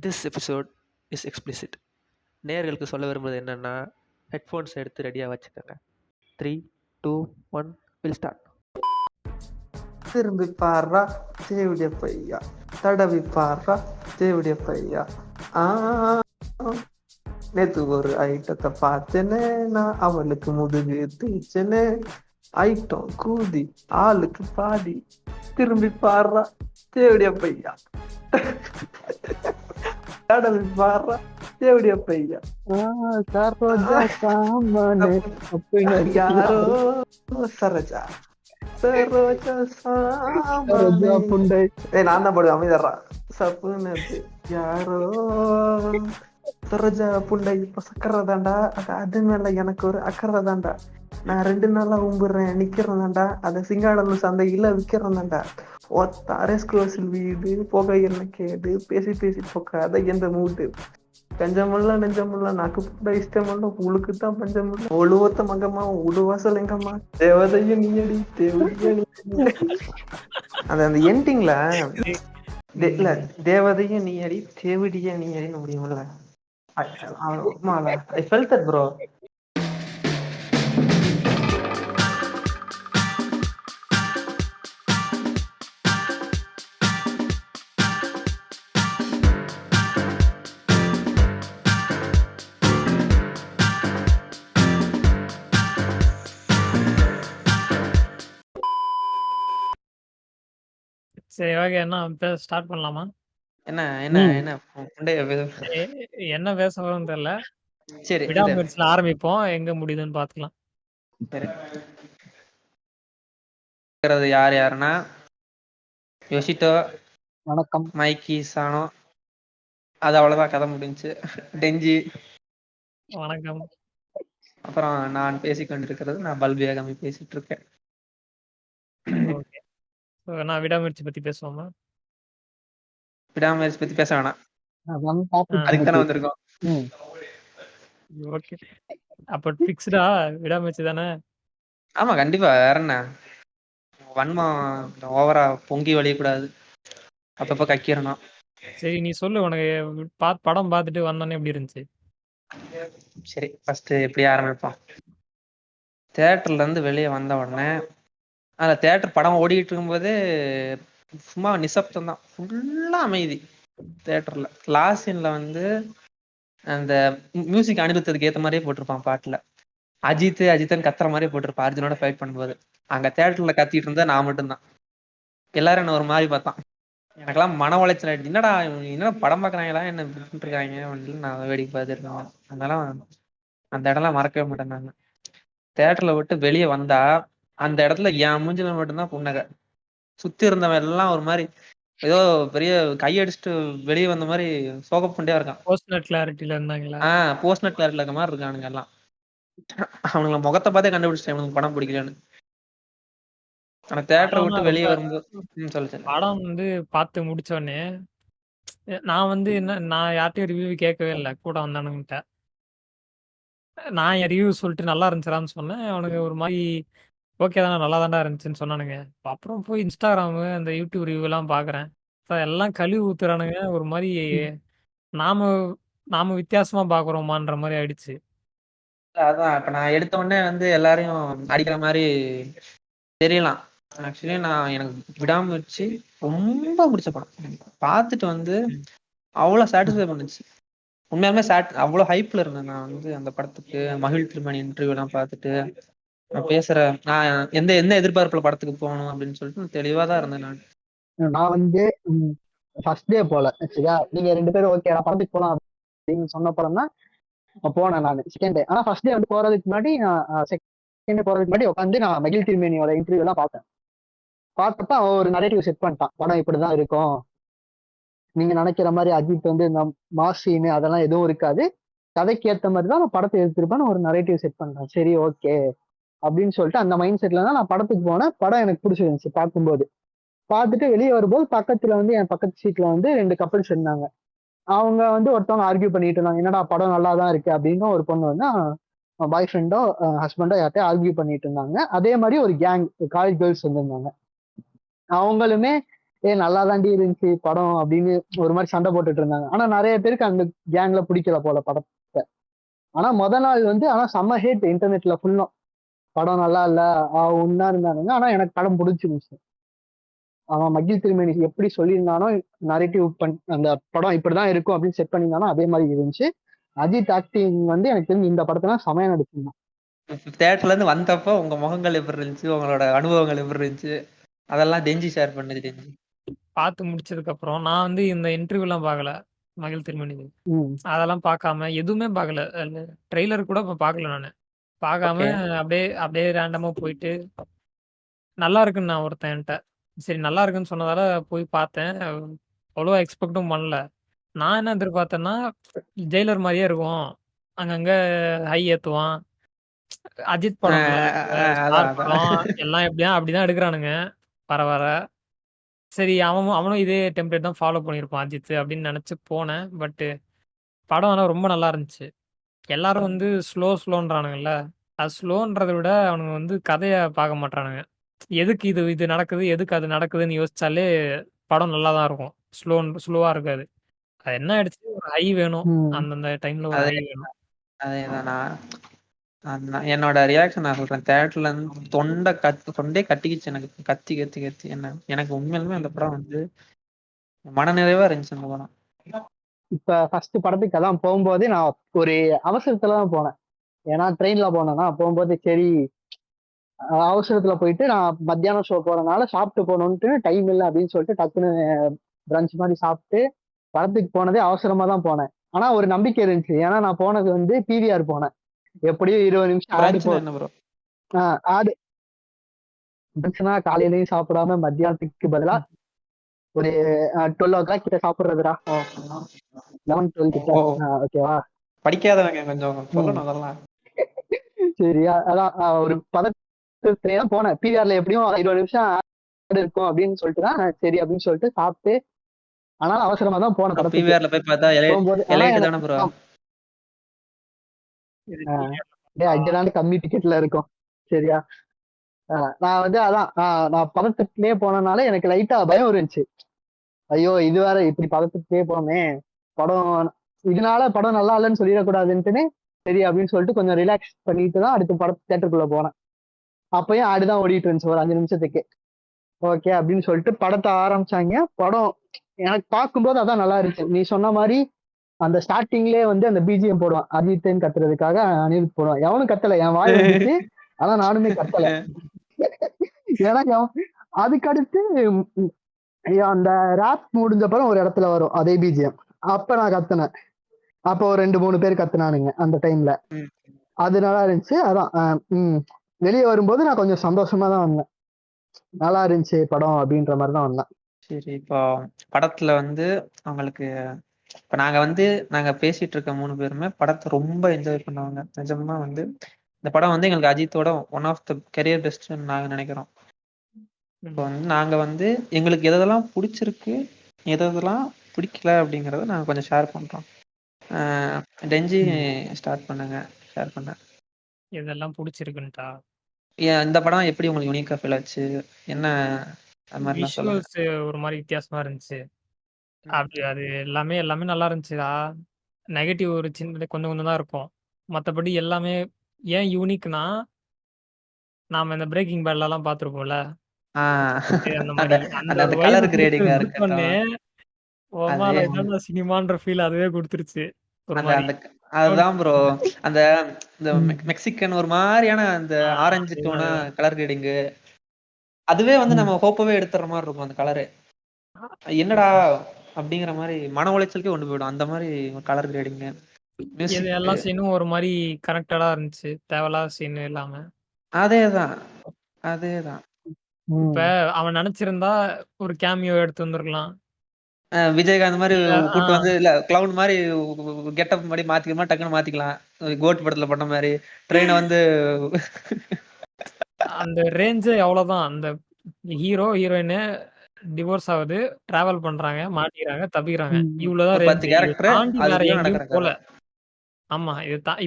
This episode is explicit. நேயர்களுக்கு சொல்ல விரும்புவது என்னன்னா, ஹெட்ஃபோன்ஸ் எடுத்து ரெடியாக வச்சுக்கோங்க. 3, 2, 1 வில் ஸ்டார்ட். திரும்பி பாடுறா தேவிடைய பையா, தடவி பாடுறா தேவிடைய பையா. நேத்து ஒரு ஐட்டத்தை பார்த்தேனே, நான் அவளுக்கு முதுகு தீச்சனே. ஐட்டம் கூதி ஆளுக்கு பாதி. திரும்பி பாடுறா தேவிடைய பையா, தடவி பாடுறா தேவிடைய பையா. யாரோ சரோஜா புண்டை. நான் தான் பாடுவேன், அமைதர்றா சப்புன்னு. யாரோ சரோஜா புண்டை இப்ப சக்கறதாண்டா, அது மேல எனக்கு ஒரு அக்கறதாண்டா. நான் 2 நாளா உம்புறேன் நிக்கிறதாண்டா, அத சிங்காடலூர் சந்தையில விக்கிறதாண்டா. ஒத்தாரேஸ் க்ளோஸில் வீடு போக என்ன கேடு, பேசி பேசி போக்காத எந்த மூடு. கஞ்சமுள்ள நெஞ்சமுள்ள நாக்கு புண்ட இஷ்டமுள்ள உளுக்கு தான் பஞ்சமுள்ள ஒழுவத்த மங்கம்மா உடுவாசல் எங்கம்மா தேவதையும் நீயடி தேவதையும் அந்த எண்டிங்ல இல்ல தேவதையும் நீயடி தேவடிய நீயடின்னு முடியும்ல. I felt that bro. சரி, ஓகே. என்ன ஸ்டார்ட் பண்ணலாமா? என்ன என்ன என்ன புண்டைய என்ன பேச போறோம்னு தெரியல. சரி, விடாமுயற்சியில ஆரம்பிப்போம், எங்க முடியுதுன்னு பாத்துக்கலாம். யார் யாருன்னா யோசித்தோ, வணக்கம், மைக்கி, சானோ. அது அவ்வளவுதான், கதை முடிஞ்சு. டெஞ்சி வணக்கம். அப்புறம் நான் பேசிக்கொண்டிருக்கிறது, நான் பல்வேகமி பேசிட்டு இருக்கேன். ஓகே, நான் விடாமுயற்சி பத்தி பேசுவோமா? விடாமுயற்சி பத்தி பேச வேணாம், அதுக்கு அதுக்கு தானே வந்திருக்கோம். ஓகே, அப்ப ஃபிக்ஸ்டா விடாமுயற்சி தானே? ஆமா, கண்டிப்பா. வேற என்ன, வன்மம் ஓவரா பொங்கி வழியக்கூடாது, அப்பப்ப கக்கிரணும். சரி, நீ சொல்லு, உனக்கு படம் பார்த்துட்டு வந்தோன்னே எப்படி இருந்துச்சு? சரி, ஃபர்ஸ்ட் எப்படி ஆரம்பிப்போம். தியேட்டர்ல இருந்து வெளியே வந்த உடனே, அந்த தியேட்டர் படம் ஓடிக்கிட்டு இருக்கும்போது சும்மா நிசப்தம் தான், ஃபுல்லா அமைதி தியேட்டர்ல. லாஸ்ட் சீன்ல வந்து அந்த மியூசிக் அனுபவத்துக்கு ஏத்த மாதிரியே போட்டிருப்பான் பாட்டுல. அஜித்னு கத்துற மாதிரியே போட்டிருப்பான் அர்ஜுனோட ஃபைட் பண்ணும்போது. அங்க தியேட்டர்ல கத்திட்டு இருந்தா நான் மட்டும்தான். எல்லாரும் என்ன ஒரு மாதிரி பார்த்தான். எனக்கெல்லாம் மன உளைச்சல் ஆயிடுச்சு. என்னடா படம் பார்க்கறாங்களா என்ன பண்ணிட்டு இருக்காங்க அப்படின்னு நான் வேடிக்கை பார்த்துருக்கேன். அதனால அந்த இடம்லாம் மறக்கவே மாட்டேன். நான் தியேட்டர்ல விட்டு வெளியே வந்தா அந்த இடத்துல என் மூஞ்சில மட்டும்தான் புன்னகை. சுத்தி இருந்தவன் எல்லாம் ஒரு மாதிரி ஏதோ பெரிய கையடிச்சுட்டு வெளியே வந்த மாதிரி சோகப்புண்டியா இருக்கான். போஸ்ட் நெட் கிளாரிட்டில இருந்தாங்களா? போஸ்ட் நெட் கிளாரிட்டில இருக்க மாதிரி இருக்கானுங்க எல்லாம். அவனுங்களை முகத்தை பார்த்தே கண்டுபிடிச்சிட்டேன் எனக்கு படம் பிடிக்கலன்னு. ஆனா தியேட்டரை விட்டு வெளியே வரும்போது சொல்லு. படம் வந்து பார்த்து முடிச்ச உடனே நான் வந்து நான் யார்ட்டையும் ரிவ்யூ கேட்கவே இல்லை, கூட வந்தானுங்கிட்ட. நான் என் ரிவ்யூ சொல்லிட்டு நல்லா இருந்துச்சான்னு சொன்னேன். அவனுக்கு ஒரு மாதிரி ஓகே தானே, நல்லா தாண்டா இருந்துச்சுன்னு சொன்னானுங்க. அப்புறம் போய் இன்ஸ்டாகிராமு அந்த யூடியூப் ரிவ்யூ எல்லாம் பாக்குறேன், எல்லாம் கழுவி ஊத்துறானுங்க. ஒரு மாதிரி நாம நாம வித்தியாசமா பாக்குறோமான்ற மாதிரி ஆயிடுச்சு. அதான் இப்ப நான் எடுத்த உடனே வந்து எல்லாரையும் அடிக்கிற மாதிரி தெரியலாம். ஆக்சுவலி எனக்கு விடாமுயற்சி ரொம்ப பிடிச்ச படம். பார்த்துட்டு வந்து அவ்வளவு சாட்டிஸ்ஃபை பண்ணுச்சு. உண்மையாலுமே அவ்வளவு ஹைப்ல இருந்தேன் நான் வந்து அந்த படத்துக்கு. மகிழ் திருமணி இன்டர்வியூ எல்லாம் பார்த்துட்டு நான் பேசுறேன், நான் எந்த எதிர்பார்ப்புல படத்துக்கு போகணும் அப்படின்னு சொல்லிட்டு தெளிவாதான் இருந்தேன். நான் வந்து ஃபர்ஸ்ட் டே போல சரியா, நீங்க 2 பேரும் ஓகே நான் படத்துக்கு போலாம் அப்படின்னு சொன்ன படம் தான் போனேன் நான் செகண்ட் டே. ஆனா ஃபர்ஸ்ட் டே வந்து போறதுக்கு முன்னாடி, நான் செகண்ட் டே போறதுக்கு முன்னாடி உட்காந்து நான் மகிழ் திருமேனியோட இன்டர்வியூ எல்லாம் பார்த்தேன். பார்த்தப்ப அவன் ஒரு நரேட்டிவ் செட் பண்ணிட்டான், படம் இப்படிதான் இருக்கும், நீங்க நினைக்கிற மாதிரி அஜித் வந்து இந்த மாஸ் சீனு அதெல்லாம் எதுவும் இருக்காது, கதைக்கு ஏற்ற மாதிரி தான் நான் படத்தை எடுத்திருப்பேன்னு ஒரு நரேட்டிவ் செட் பண்றேன். சரி ஓகே அப்படின்னு சொல்லிட்டு அந்த மைண்ட் செட்ல தான் நான் படத்துக்கு போனேன். படம் எனக்கு பிடிச்சிருந்துச்சு. பார்க்கும்போது பார்த்துட்டு வெளியே வரும்போது பக்கத்துல வந்து என் பக்கத்து சீட்ல வந்து 2 கப்பிள்ஸ் இருந்தாங்க. அவங்க வந்து ஒருத்தவங்க ஆர்கியூ பண்ணிட்டு இருந்தாங்க, என்னடா படம் நல்லா தான் இருக்கு அப்படின்னு. ஒரு பொண்ணு வந்து பாய் ஃப்ரெண்டோ ஹஸ்பண்டோ யார்ட்டையோ ஆர்கியூ பண்ணிட்டு இருந்தாங்க. அதே மாதிரி ஒரு கேங் காலேஜ் கேர்ள்ஸ் வந்திருந்தாங்க. அவங்களுமே நல்லா தாண்டி இருந்துச்சு படம் அப்படின்னு ஒரு மாதிரி சண்டை போட்டுட்டு இருந்தாங்க. ஆனா நிறைய பேருக்கு அந்த கேங்ல பிடிக்கல போல படத்தை. ஆனா நாள் வந்து ஆனா செம்ம ஹேட் இன்டர்நெட்ல ஃபுல்லும். படம் நல்லா இல்ல ஒன்னா இருந்தானுங்க. ஆனா எனக்கு படம் பிடிச்சிருந்துச்சு. அவன் மகிழ் திருமேனி எப்படி சொல்லியிருந்தானோ நரேட்டிவ் அந்த படம் இப்படிதான் இருக்கும் அப்படின்னு செட் பண்ணியிருந்தானோ அதே மாதிரி இருந்துச்சு. அஜித் ஆக்டிங் வந்து எனக்கு தெரிஞ்சு இந்த படத்துல செமையா நடிச்சிருந்தான். தியேட்டர்ல இருந்து வந்தப்போ உங்க முகங்கள் எப்படி இருந்துச்சு, உங்களோட அனுபவங்கள் எப்படி இருந்துச்சு, அதெல்லாம் டெஞ்சி ஷேர் பண்ணுது. டெஞ்சி பார்த்து முடிச்சதுக்கு அப்புறம் நான் வந்து இந்த இன்டர்வியூலாம் பார்க்கல. மகிழ் திருமணி ம் அதெல்லாம் பார்க்காம எதுவுமே பார்க்கல. ட்ரெய்லர் கூட இப்போ பார்க்கல நானு. பார்க்காம ஓகே. அப்படியே அப்படியே ரேண்டமா போயிட்டு நல்லா இருக்குன்னு நான் ஒருத்தன் என்கிட்ட. சரி நல்லா இருக்குன்னு சொன்னதால போய் பார்த்தேன். அவ்வளவா எக்ஸ்பெக்ட்டும் பண்ணல. நான் என்ன எதிர்பார்த்தேன்னா, ஜெயிலர் மாரியே இருக்கும். அங்கங்க ஹை ஏத்துவான். அஜித் படம்ல அதான் ஸ்டார் அதான் படம் எல்லாம் எப்படியா அப்படிதான் எடுக்குறானுங்க வர வர. சரி அவனும் இதே டெம்ப்ளேட் தான் ஃபாலோ பண்ணியிருப்பான் அஜித் அப்படின்னு நினைச்சு போனேன். பட் படம் ஆனா ரொம்ப நல்லா இருந்துச்சு. எல்லாரும் வந்து ஸ்லோன்றானுங்கல்ல. அது ஸ்லோன்றத விட அவனுங்க வந்து கதைய பார்க்க மாட்றானுங்க. எதுக்கு இது இது நடக்குது, எதுக்கு அது நடக்குதுன்னு யோசிச்சாலே படம் நல்லா தான் இருக்கும். ஸ்லோவா இருக்காது. அது என்ன ஆயிடுச்சு, ஒரு ஹை வேணும். ம் அந்தந்த டைம்ல ஒரு அதே ஹை வேணும். அதேதான் என்னோட ரியாக்ஷன் நான் சொல்றேன். தியேட்டர்ல இருந்து தொண்டே கட்டிக்கிச்சு எனக்கு. கத்தி கத்தி கத்தி எனக்கு உண்மையிலுமே அந்த படம் வந்து மனநிறைவா இருந்துச்சு அந்த படம். இப்ப ஃபர்ஸ்ட் படத்துக்கு அதான் போகும்போது நான் ஒரு அவசரத்துல தான் போனேன். ஏன்னா ட்ரெயின்ல போனேன்னா போகும்போது சரி அவசரத்துல போயிட்டு நான் மத்தியானம் ஷோ போறதுனால சாப்பிட்டு போகணுன்ட்டு டைம் இல்லை அப்படின்னு சொல்லிட்டு டக்குன்னு பிரஞ்ச் மாதிரி சாப்பிட்டு படத்துக்கு போனதே அவசரமா தான் போனேன். ஆனா ஒரு நம்பிக்கை இருந்துச்சு. ஏன்னா நான் போனது வந்து பிவிஆர் போனேன். எப்படியும் 20 நிமிஷம் ஆடி பிரான்ச்னா என்ன ப்ரோ? ஆடு இருந்துச்சுன்னா காலையிலயும் சாப்பிடாம மத்தியானத்துக்கு பதிலா ஒரு 12 o'clock கிட்ட சாப்பிடுறதுடா. 11-12 கிட்ட. ஓ, ஓகேவா. படிக்காதவங்க கொஞ்சம் ம் சொல்லணும் அதெல்லாம். சரியா அதான் ஒரு பதத்திலே தான் போனேன். பிவிஆர்ல எப்படியும் 20 நிமிஷம் ஆடு இருக்கும் அப்படின்னு சொல்லிட்டு தான் சரி அப்படின்னு சொல்லிட்டு சாப்பிட்டு ஆனாலும் அவசரமா தான் போன படத்துக்கு. பிவிஆர்ல போய் பார்த்தா போகும்போது ஆனா எலைட்டு தானே எனக்கு ப்ரோ? இது அங்கதான் கம்மி டிக்கெட்ல இருக்கும். சரியா. நான் வந்து அதான் நான் பதத்துக்குள்ளே போனனால எனக்கு லைட்டா பயம் இருந்துச்சு. ஐயோ இது வேற இப்படி பதத்துக்குள்ளே போனோமே படம் இதனால படம் நல்லா இல்லைன்னு சொல்லிடக்கூடாதுன்ட்டுன்னு சரி அப்படின்னு சொல்லிட்டு கொஞ்சம் ரிலாக்ஸ் பண்ணிட்டு தான் அடுத்த படத்து தேட்டருக்குள்ள போனேன். அப்பயும் ஆடுதான் ஓடிட்டு இருந்துச்சு ஒரு 5 நிமிஷத்துக்கு. ஓகே அப்படின்னு சொல்லிட்டு படத்தை ஆரம்பிச்சாங்க. படம் எனக்கு பார்க்கும்போது அதான் நல்லா இருந்துச்சு. நீ சொன்ன மாதிரி அந்த ஸ்டார்டிங்லயே வந்து அந்த பிஜிஎம் போடுவான். அஜித்ன்னு கத்துறதுக்காக அனிருத் போடுவான். எவனும் கத்தல, என் வாய் வந்துச்சு. ஆனா நானுமே கத்தல. ஏன்னா அதுக்கடுத்து அந்த ராப் முடிஞ்சப்பறம் ஒரு இடத்துல வரும் அதே பிஜிஎம். அப்ப நான் கத்துனேன். அப்போ ஒரு 2-3 பேர் கத்துனானுங்க அந்த டைம்ல. அது நல்லா இருந்துச்சு. அதான் வெளியே வரும்போது நான் கொஞ்சம் சந்தோஷமா தான் வந்தேன். நல்லா இருந்துச்சு படம் அப்படின்ற மாதிரி தான் வந்தேன். சரி, இப்போ படத்துல வந்து அவங்களுக்கு இப்ப நாங்க பேசிட்டு இருக்க 3 பேருமே படத்தை ரொம்ப என்ஜாய் பண்ணுவாங்க. நிஜமா வந்து இந்த படம் வந்து எங்களுக்கு அஜித்தோட one of the career best நாங்க நினைக்கிறோம். இப்போ வந்து நாங்க வந்து எங்களுக்கு எதெல்லாம் பிடிச்சிருக்கு, எதெல்லாம் பிடிக்கல அப்படிங்கறத நாங்க கொஞ்சம் ஷேர் பண்றோம். டெஞ்சி ஸ்டார்ட் பண்ணுங்க, ஷேர் பண்ண. இதெல்லாம் பிடிச்சிருக்குன்ட்டா இந்த படம் எப்படி உங்களுக்கு யூனிக்கா ஃபீல் ஆச்சு, என்ன அது மாதிரிலாம் சொல்லுங்க. விஷுவல்ஸ் ஒரு மாதிரி வித்தியாசமா இருந்துச்சு. அப்படி அது எல்லாமே எல்லாமே நல்லா இருந்துச்சுடா. நெகட்டிவ் ஒரு சின்ன கொஞ்சம் கொஞ்சம் தான் இருக்கும். மற்றபடி எல்லாமே ஏன் யூனிக்னா நாம இந்த பிரேக்கிங் பேட்லலாம் பார்த்துருப்போம்ல. அந்த அந்த மாதிரி அந்த அந்த ஒரு கலர் வைப் கிரேடிங்கா கொடுத்தோன்னே இருக்கட்டும். ஒமால என்னடா சினிமான்ற ஃபீல் அதுவே கொடுத்துருச்சு ஒரு அந்த மாதிரி. அந்த அதுதான் ப்ரோ. அந்த இந்த மெக்சிகன் ஒரு மாதிரியான அந்த ஆரஞ்சு டோனா கலர் கிரேடிங்கு, அதுவே வந்து நம்ம ஹோப்பவே எடுத்துற மாதிரி இருக்கும். அந்த கலரு என்னடா அப்படிங்கிற மாதிரி மன உளைச்சலுக்கே கொண்டு போயிடும். அந்த மாதிரி கலர் கிரேடிங், இது எல்லா சீனும் ஒரு மாதிரி கனெக்டடா இருந்துச்சு. தேவையில்லாத சீன் இல்லாம. அதேதான் அதேதான். இப்ப அவன் நினைச்சிருந்தா ஒரு கேமியோ எடுத்து வந்திருக்கலாம். விஜயகாந்த் மாதிரி இல்ல கூட்டு வந்து இல்ல கிளவுன் மாதிரி கெட்டப் மாதிரி மாத்திக்கலாம், டக்குன்னு மாத்திக்கலாம். கோட் படத்துல பண்ண மாதிரி ட்ரெயினை வந்து அந்த ரேஞ்சே அவ்வளவுதான். அந்த ஹீரோ ஹீரோயின் டிவோர்ஸ் ஆகுது, டிராவல் பண்றாங்க, மாட்டிக்கிறாங்க, தப்பிக்கிறாங்க. இவ்வளவுதான் ஒரு 10 ரேஞ்ச். இதை கேரக்டர் தாண்டி வேற அதுக்குள்ள நடக்கிற எங்கேயும் போல. கதை. ஆமா.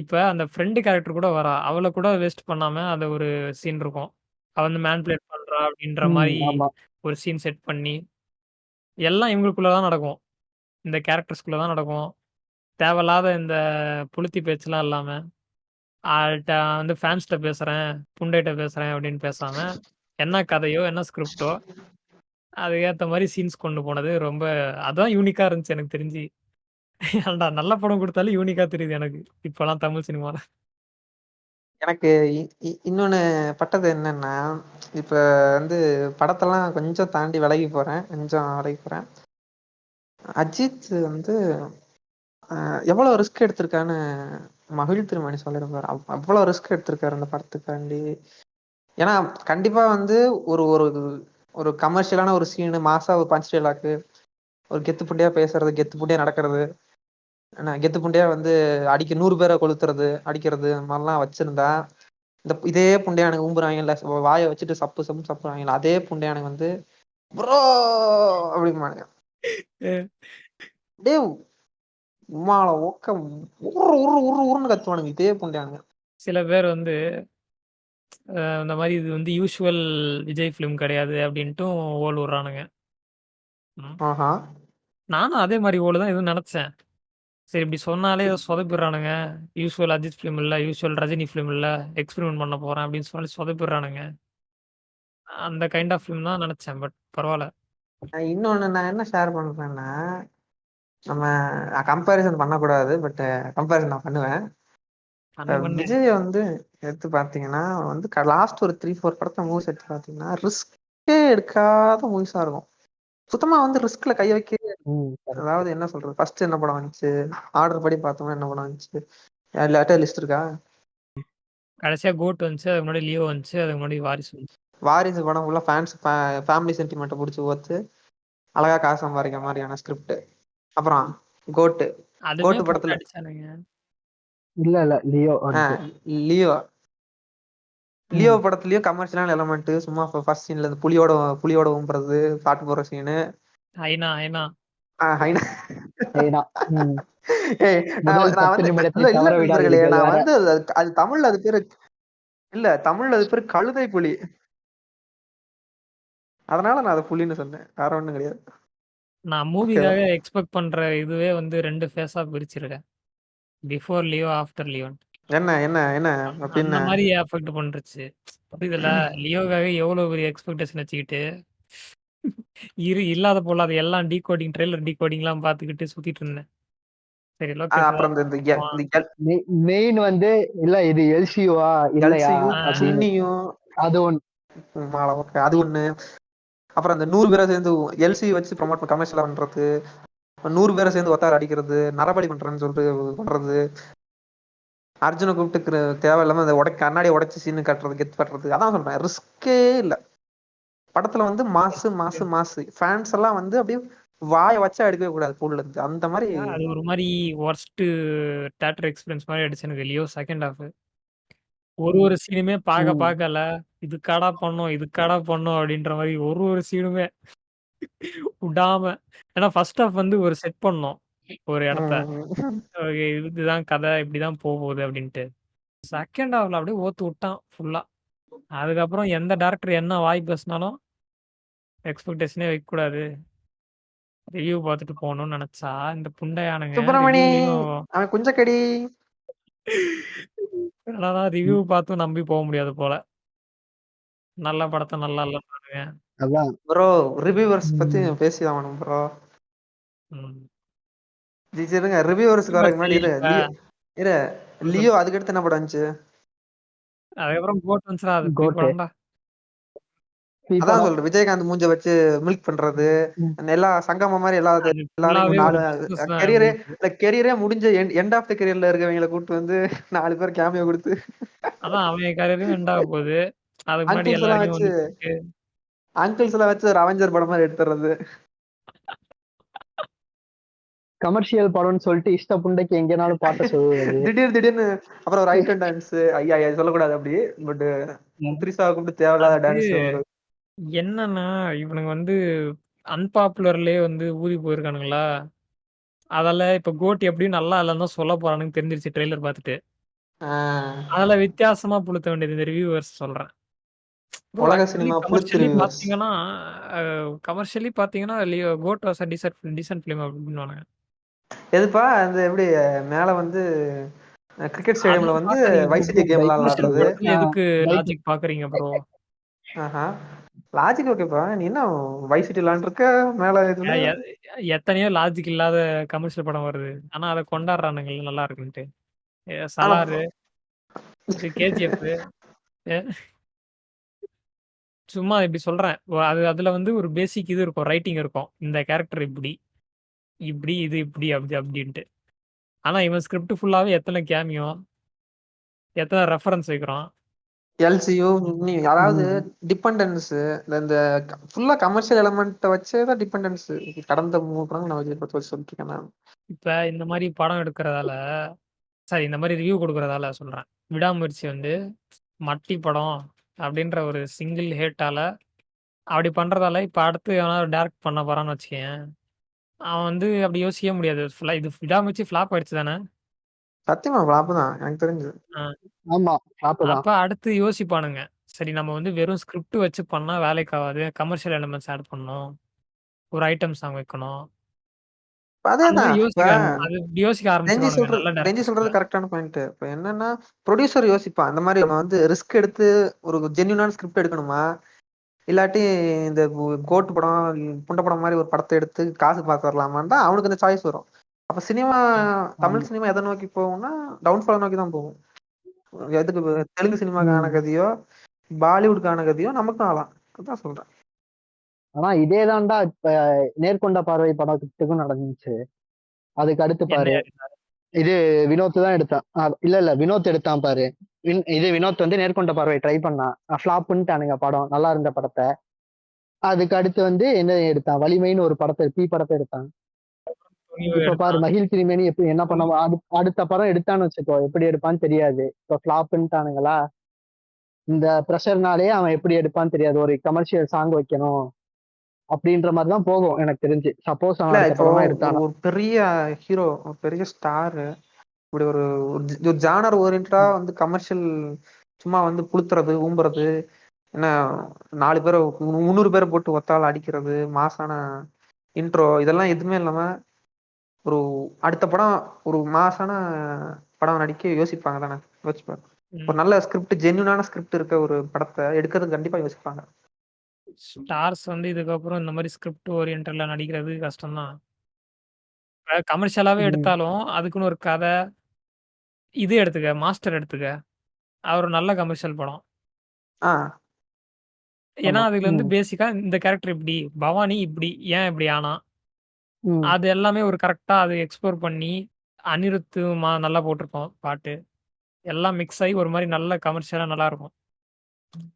இப்ப அந்த ஃப்ரெண்ட் கேரக்டர் கூட வரா. அவள கூட வேஸ்ட் பண்ணாம அந்த ஒரு சீன் இருக்கும். அவ வந்து மேனிபுலேட் பண்றா அப்படின்ற மாதிரி ஆமா ஒரு சீன் செட் பண்ணி எல்லாம் இவங்களுக்குள்ள தான் நடக்கும். இந்த கேரக்டர்ஸ்குள்ள தான் நடக்கும். தேவையில்லாத இந்த புளுத்தி பேச்சுலாம் இல்லாம, ஆள்ட்ட வந்து ஃபேன்ஸ்ட்ட பேசுறேன், புண்டைட்ட பேசுறேன் அப்படின்னு பேசாம, என்ன கதையோ, என்ன ஸ்கிரிப்ட்டோ அதுக்கேத்த மாரி சீன்ஸ் கொண்டு போனது ரொம்ப அதான் யூனிக்கா இருந்துச்சு எனக்கு தெரிஞ்சு. ஏன்டா நல்ல படம் குடுத்தாலும் யூனிக்கா தெரியுது எனக்கு. இப்பலாம் தமிழ் சினிமால. எனக்கு இன்னொன்னு பட்டது என்னன்னா, இப்ப வந்து படத்தெல்லாம் கொஞ்சம் தாண்டி கொஞ்சம் விலகி போறேன். அஜித் வந்து எவ்வளவு ரிஸ்க் எடுத்திருக்கான்னு மகிழ் திருமணி சொல்லிருப்பாரு. அவ்வளவு ரிஸ்க் எடுத்திருக்காரு அந்த படத்துக்காண்டி. ஏன்னா கண்டிப்பா வந்து ஒரு ஒரு ஒரு கமர்ஷியலான ஒரு சீனு, மாசா ஒரு பஞ்ச் டைலாக்கு, ஒரு கெத்து புண்டையா பேசுறது, கெத்து புண்டையா நடக்கிறது, கெத்து புண்டையா வந்து 100 பேரை கொளுத்துறது, அடிக்கிறது, அந்த மாதிரிலாம் வச்சிருந்தா இதே புண்டையானுங்க ஊம்புறாங்கல்ல, வாயை வச்சுட்டு சப்பு சப்பு சப்புறாங்கல்ல, அதே புண்டையானுங்க வந்து ப்ரோ அப்படிமானுங்க. டேய் உம்மால ஊக்க உரு உரு உரு உருன்னு கத்துவானுங்க இதே புண்டையானுங்க. சில பேர் வந்து இந்த மாரி இது வந்து யூசுவல் விஜய் ஃபிலிம் கிடையாது அப்படின்ட்டும் ஓல் விடுறானுங்க. ஆஹா. நானும் அதே மாரி ஓல் தான் எதுவும் நெனச்சேன். சரி இப்படி சொன்னாலே ஏதோ சொதப்பிடுறானுங்க. யூசுவல் அஜித் ஃபிலிம் இல்ல, யூசுவல் ரஜினி ஃபிலிம் இல்ல, எக்ஸ்பெரிமெண்ட் பண்ண போறேன் அப்படின்னு சொல்லி சொதப்பிடுறானுங்க. அந்த கைண்ட் ஆஃப் ஃபிலிம் தான் நெனச்சேன். பட் பரவால்ல. இன்னொன்னு நான் என்ன ஷேர் பண்றேன்னா, நம்ம கம்பேரிசன் பண்ணக்கூடாது, பட் கம்பேரிசன் நான் பண்ணுவேன். பண்ணு. விஜய் வந்து எடுத்து பாத்தீங்கன்னா வந்து லாஸ்ட் ஒரு 3-4 படத்தை மூவிஸ் எடுத்து பாத்தீங்கன்னா ரிஸ்கே எடுக்காத மூவிஸா இருக்கும். சுத்தமா வந்து ரிஸ்க்ல கை வைக்க. அதாவது என்ன சொல்றது, ஃபர்ஸ்ட் என்ன படம் வந்துச்சு, ஆர்டர் படி பார்த்தோம்னா என்ன படம் வந்துச்சு, லேட்டர் லிஸ்ட் இருக்கா? கடைசியா கோட் வந்துச்சு, அதுக்கு முன்னாடி லியோ வந்துச்சு, அதுக்கு முன்னாடி வாரிசு வந்துச்சு. வாரிசு படம் உள்ள ஃபேமிலி சென்டிமெண்ட்டை பிடிச்சி போத்து அழகா காசு சம்பாதிக்கிற மாதிரியான ஸ்கிரிப்ட். அப்புறம் கோட்டு அதுமே படத்துல அடிச்சானுங்க. இல்ல லியோ லியோ படத்துலயும் கமர்ஷியலான எலமெண்ட், சும்மா ஃபர்ஸ்ட் சீன்ல இருந்து புலியோட ஊம்புறது, பாட்டு போற சீனு. ஐனா முதல் 10 நிமிடத்தை தவற விடாதீர்கள். நான் வந்து அது தமிழ்ல அது பேரு கழுதை புலி. அதனால நான் அதை புலின்னு சொன்னேன், வேற ஒண்ணும் கிடையாது. நான் மூவிக்காக எக்ஸ்பெக்ட் பண்ற இதுவே வந்து 2 ஃபேஸா பிரிச்சிருக்கேன். Before Leo, after Leo. என்ன அந்த மாதிரி எஃபெக்ட் பண்றச்சு. புரியுதுல? லியோக்காக எவ்வளவு பெரிய எக்ஸ்பெக்டேஷன் வச்சுக்கிட்டு இல்லாத போல அது எல்லாம் டீகோடிங், ட்ரெய்லர் டீகோடிங்லாம் பார்த்துக்கிட்டு சுத்திட்டு இருந்தேன். சரி அப்புறம் மெயின் வந்து இல்ல இது எல்சியூவா இல்லையா அது ஒண்ணு. அப்புறம் அந்த 100 பேரை சேர்ந்து எல்சி வச்சு ப்ரொமோட் கமர்ஷியலா பண்றது, 100 பேரை சேர்ந்து ஒத்தார அடிக்கிறது, நரபலி பண்றேன்னு சொல்லிட்டு பண்றது, அர்ஜுனை கூப்பிட்டு தேவையில்லாம அந்த கண்ணாடியை உடைச்சு சீனு கட்டுறது, கெத்து கட்டுறது. அதான் சொல்றேன், ரிஸ்கே இல்ல படத்துல வந்து. மாசு ஃபேன்ஸ் எல்லாம் வந்து அப்படியே வாயை வச்சா எடுக்கவே கூடாது பூல்ல இருந்து, அந்த மாதிரி. அது ஒரு மாதிரி வொர்ஸ்ட் தியேட்டர் எக்ஸ்பீரியன்ஸ் மாதிரி ஆயிடுச்சு எனக்கு லியோ செகண்ட் ஹாஃப். ஒரு சீனுமே பார்க்கல இதுக்காடா பண்ணும் அப்படின்ற மாதிரி ஒரு சீனுமே விடாம. ஏன்னா ஃபர்ஸ்ட் ஹாஃப் வந்து ஒரு செட் பண்ணோம் ஒரு இடத்த, இதுதான் கதை இப்படிதான் போகுது அப்படின்ட்டு. செகண்ட் ஹாஃப்ல அப்படியே ஓத்து விட்டான் ஃபுல்லா. அதுக்கப்புறம் எந்த டேரக்டர் என்ன வாய் பேசினாலும் எக்ஸ்பெக்டேஷனே வைக்க கூடாது, ரிவ்யூ பார்த்துட்டு போகணும்னு நினைச்சா இந்த புண்டையானுங்க சுப்பிரமணி அவன் குஞ்சக்கடி ரிவ்யூ பார்த்தும் நம்பி போக முடியாது போல. நல்ல படத்தை நல்லா இல்லைன்னு ப்ரோ ரிவ்யூவர்ஸ் பத்தி பேசி ஆகணும் ப்ரோ. ரிவ்யூவர்ஸ்க்கு வரதுக்கு முன்னாடி லியோ அதுக்கு அடுத்து என்ன படம் வந்துச்சு? அதுக்கப்புறம் கோட் வந்துச்சுடா, அது பேய் படம்டா. அதான் சொல்றேன், விஜயகாந்த் மூஞ்ச வச்சு மில்க் பண்றது, எல்லா சங்கம மாதிரி கெரியரே முடிஞ்ச எண்ட் ஆஃப் த கெரியர்ல இருக்கவங்களை கூப்பிட்டு வந்து 4 பேர் கேமியோ கொடுத்து அதான் அவங்க கரியரும் எண்ட் ஆக போகுது. அதுக்கு முன்னாடி அங்கிள்ஸ் எல்லாம் வச்சு ஒரு அவெஞ்சர் படம் மாதிரி எடுத்துறது. கமர்ஷியல் படம்னு சொல்லிட்டு இஷ்ட புண்டைக்கு எங்கனாலும் பாட்ட சொல்லுவது. திடீர்னு அப்புறம் ஒரு ஐட்டம் டான்ஸ், ஐயா சொல்லக்கூடாது அப்படி, பட் த்ரிஷா கூப்பிட்டு தேவையில்லாத டான்ஸ். என்னன்னா இவனுங்க வந்து அன்பாப்புலர்லயே வந்து ஊதி போயிருக்கானுங்களா, அதால இப்ப கோட் எப்படியும் நல்லா இல்லைன்னு தான் சொல்ல போறானுன்னு தெரிஞ்சிருச்சு ட்ரெய்லர் பார்த்துட்டு. அதெல்லாம் வித்தியாசமா புளுத்த வேண்டியது இந்த ரிவ்யூவர்ஸ் சொல்றேன். ப்ரோ உலக ஆக்சுவலி சினிமா புளுத்தி கமர்ஷியலி ரிவ்யூவர்ஸ். பார்த்தீங்கன்னா GOAT was a decent film அப்படின்னுவாங்க. எதுப்பா அந்த எப்படி மேல வந்து கிரிக்கெட் ஸ்டேடியம்ல அதெல்லாம் வந்து பார்க்காதீங்க bro. Vice City game bike எல்லாம் கமர்ஷியல் விளையாடுறது. படத்துல எதுக்கு பைக் லாஜிக் பார்க்குறீங்க ப்ரோ? ஆஹா, லாஜிக் ஓகேப்பா. நீ என்ன வைஸ் சிட்டி விளையாண்டுருக்க மேல இதுல? எத்தனையோ லாஜிக் இல்லாத கமர்ஷியல் படம் வருது. ஆனா அதை கொண்டாடுறானுங்க நல்லா இருக்குன்ட்டு. ஆனா சலாரு, இது கேஜிஎஃப், சும்மா இப்படி சொல்றேன். அதுல வந்து ஒரு பேசிக் இது இருக்கும், ரைட்டிங் இருக்கும். இந்த கேரக்டர் இப்படி இப்படி இது இப்படி அப்படி அப்படின்ட்டு. ஆனா இவன் ஸ்கிரிப்ட் ஃபுல்லாவே எத்தனை கேமியோ, எத்தனை ரெஃபரன்ஸ் வைக்கிறான். எல்சியூ நீ அதாவது டிபெண்டன்ஸ் இந்த ஃபுல்லா கமர்ஷியல் எலமெண்ட் வச்சே தான் டிபெண்டன்ஸ். கடந்த 3 படங்கள் நான் விஜய் பத்தி வச்சு சொல்லிட்டு இருக்கேன் நான். இப்ப இந்த மாதிரி படம் எடுக்கிறதால, சரி இந்த மாதிரி ரிவ்யூ கொடுக்கறதால சொல்றேன், விடாமுயற்சி வந்து மட்டி படம் அப்படின்ற ஒரு சிங்கிள் ஹேட்டால அப்படி பண்றதால இப்ப அடுத்து எவனாவது டைரக்ட் பண்ண போறான்னு வச்சுக்கேன், அவன் வந்து அப்படி யோசிக்கவே முடியாது. இது விடாமுயற்சி ஃபிளாப் ஆயிடுச்சு தானே. சத்தியமா ஃபிளாப் தான் எனக்கு தெரிஞ்சு. ஆமா ஃபிளாப் தான். அப்ப அடுத்து யோசிப்பானுங்க, சரி நம்ம வந்து வெறும் ஸ்கிரிப்ட் வச்சு பண்ணா வேலைக்கு ஆகாது, கமர்ஷியல் எலிமெண்ட்ஸ் ஆட் பண்ணணும், ஒரு ஐட்டம் சாங் வைக்கணும், அந்த அதேதான் மாதிரி இப்ப யோசிக்க ரெஞ்சி ஆரம்பிச்சிருவானுங்க நல்ல ரெஞ்சி சொல்றது டேரக்டர்ஸ்ல. கரெக்டான பாயிண்ட். இப்ப என்னன்னா ப்ரொடியூசர் யோசிப்பான் இந்த மாதிரி நம்ம வந்து ரிஸ்க் எடுத்து ஒரு ஜென்யூனான ஸ்கிரிப்ட் எடுக்கணுமா, இல்லாட்டி இந்த கோட்டு படம் புண்ட படம் மாதிரி ஒரு படத்தை எடுத்து காசு பார்க்க வரலாமான்னு தான் அவனுக்கு இந்த சாய்ஸ் வரும். அப்ப சினிமா தமிழ் சினிமா எதை நோக்கி போகும்னா டவுன்ஃபால் நோக்கி தான் போகும். எதுக்கு தெலுங்கு சினிமாக்கான கதையோ பாலிவுட்கான கதையோ நமக்கும் ஆகலாம். அதான் சொல்றேன். ஆனா இதே தான்டா இப்ப நேர்கொண்ட பார்வை படத்துக்கும் நடந்துச்சு. அதுக்கு அடுத்து பாரு, இது வினோத் தான் எடுத்தான். இல்ல வினோத் எடுத்தான் பாரு. இது வினோத் வந்து நேர்கொண்ட பார்வை ட்ரை பண்ணான், ஃபிளாப்ன்ட்டானுங்க படம், நல்லா இருந்த படத்தை. அதுக்கு அடுத்து வந்து என்ன எடுத்தான், வலிமைன்னு ஒரு படத்தை படத்தை எடுத்தான். இப்ப பாரு மகிழ் திருமேனி எப்படி என்ன பண்ண அடுத்த படம் எடுத்தான்னு வச்சுக்கோ, எப்படி எடுப்பான்னு தெரியாது. இப்ப ஃபிளாப்ன்ட்டானுங்களா, இந்த ப்ரெஷர்னாலே அவன் எப்படி எடுப்பான்னு தெரியாது. ஒரு கமர்ஷியல் சாங் வைக்கணும் அப்படின்ற மாதிரி தான் போகும் எனக்கு தெரிஞ்சு. சப்போஸ் அவன் இல்ல அடுத்த இப்போ படமா எடுத்தானா. ஒரு பெரிய ஹீரோ, ஒரு பெரிய ஸ்டார் இப்படி ஒரு ஜானர் ஓரியன்டா வந்து கமர்ஷியல் சும்மா வந்து புளுத்துறது ஊம்புறது, என்ன 4 பேரை 300 பேரை போட்டு ஒத்தாள் அடிக்கிறது, மாசான இன்ட்ரோ, இதெல்லாம் எதுவுமே இல்லாம ஒரு அடுத்த படம் ஒரு மாசான படம் நடிக்க யோசிப்பாங்க தானே. யோசிப்பாங்க. ஒரு நல்ல ஸ்கிரிப்ட் ஜென்யூனான ஸ்கிரிப்ட் இருக்க ஒரு படத்தை எடுக்கிறது கண்டிப்பா யோசிப்பாங்க. ஸ்டார்ஸ் வந்து இதுக்கப்புறம் இந்த மாதிரி ஸ்கிரிப்ட் ஓரியன்டல்ல நடிக்கிறது கஷ்டம் தான். கமர்ஷியலாவே எடுத்தாலும் அதுக்குன்னு ஒரு கதை. இது எடுத்துக்க, மாஸ்டர் எடுத்துக்க, அவர் நல்ல கமர்ஷியல் படம். ஏன்னா அதுல வந்து பேசிக்கா இந்த கேரக்டர் இப்படி, பவானி இப்படி, ஏன் இப்படி ஆனா, அது எல்லாமே ஒரு கரெக்டா அது எக்ஸ்ப்ளோர் பண்ணி அனிருத்து நல்லா போட்டிருப்போம் பாட்டு, எல்லாம் மிக்ஸ் ஆகி ஒரு மாதிரி நல்ல கமர்ஷியலா நல்லா இருக்கும்.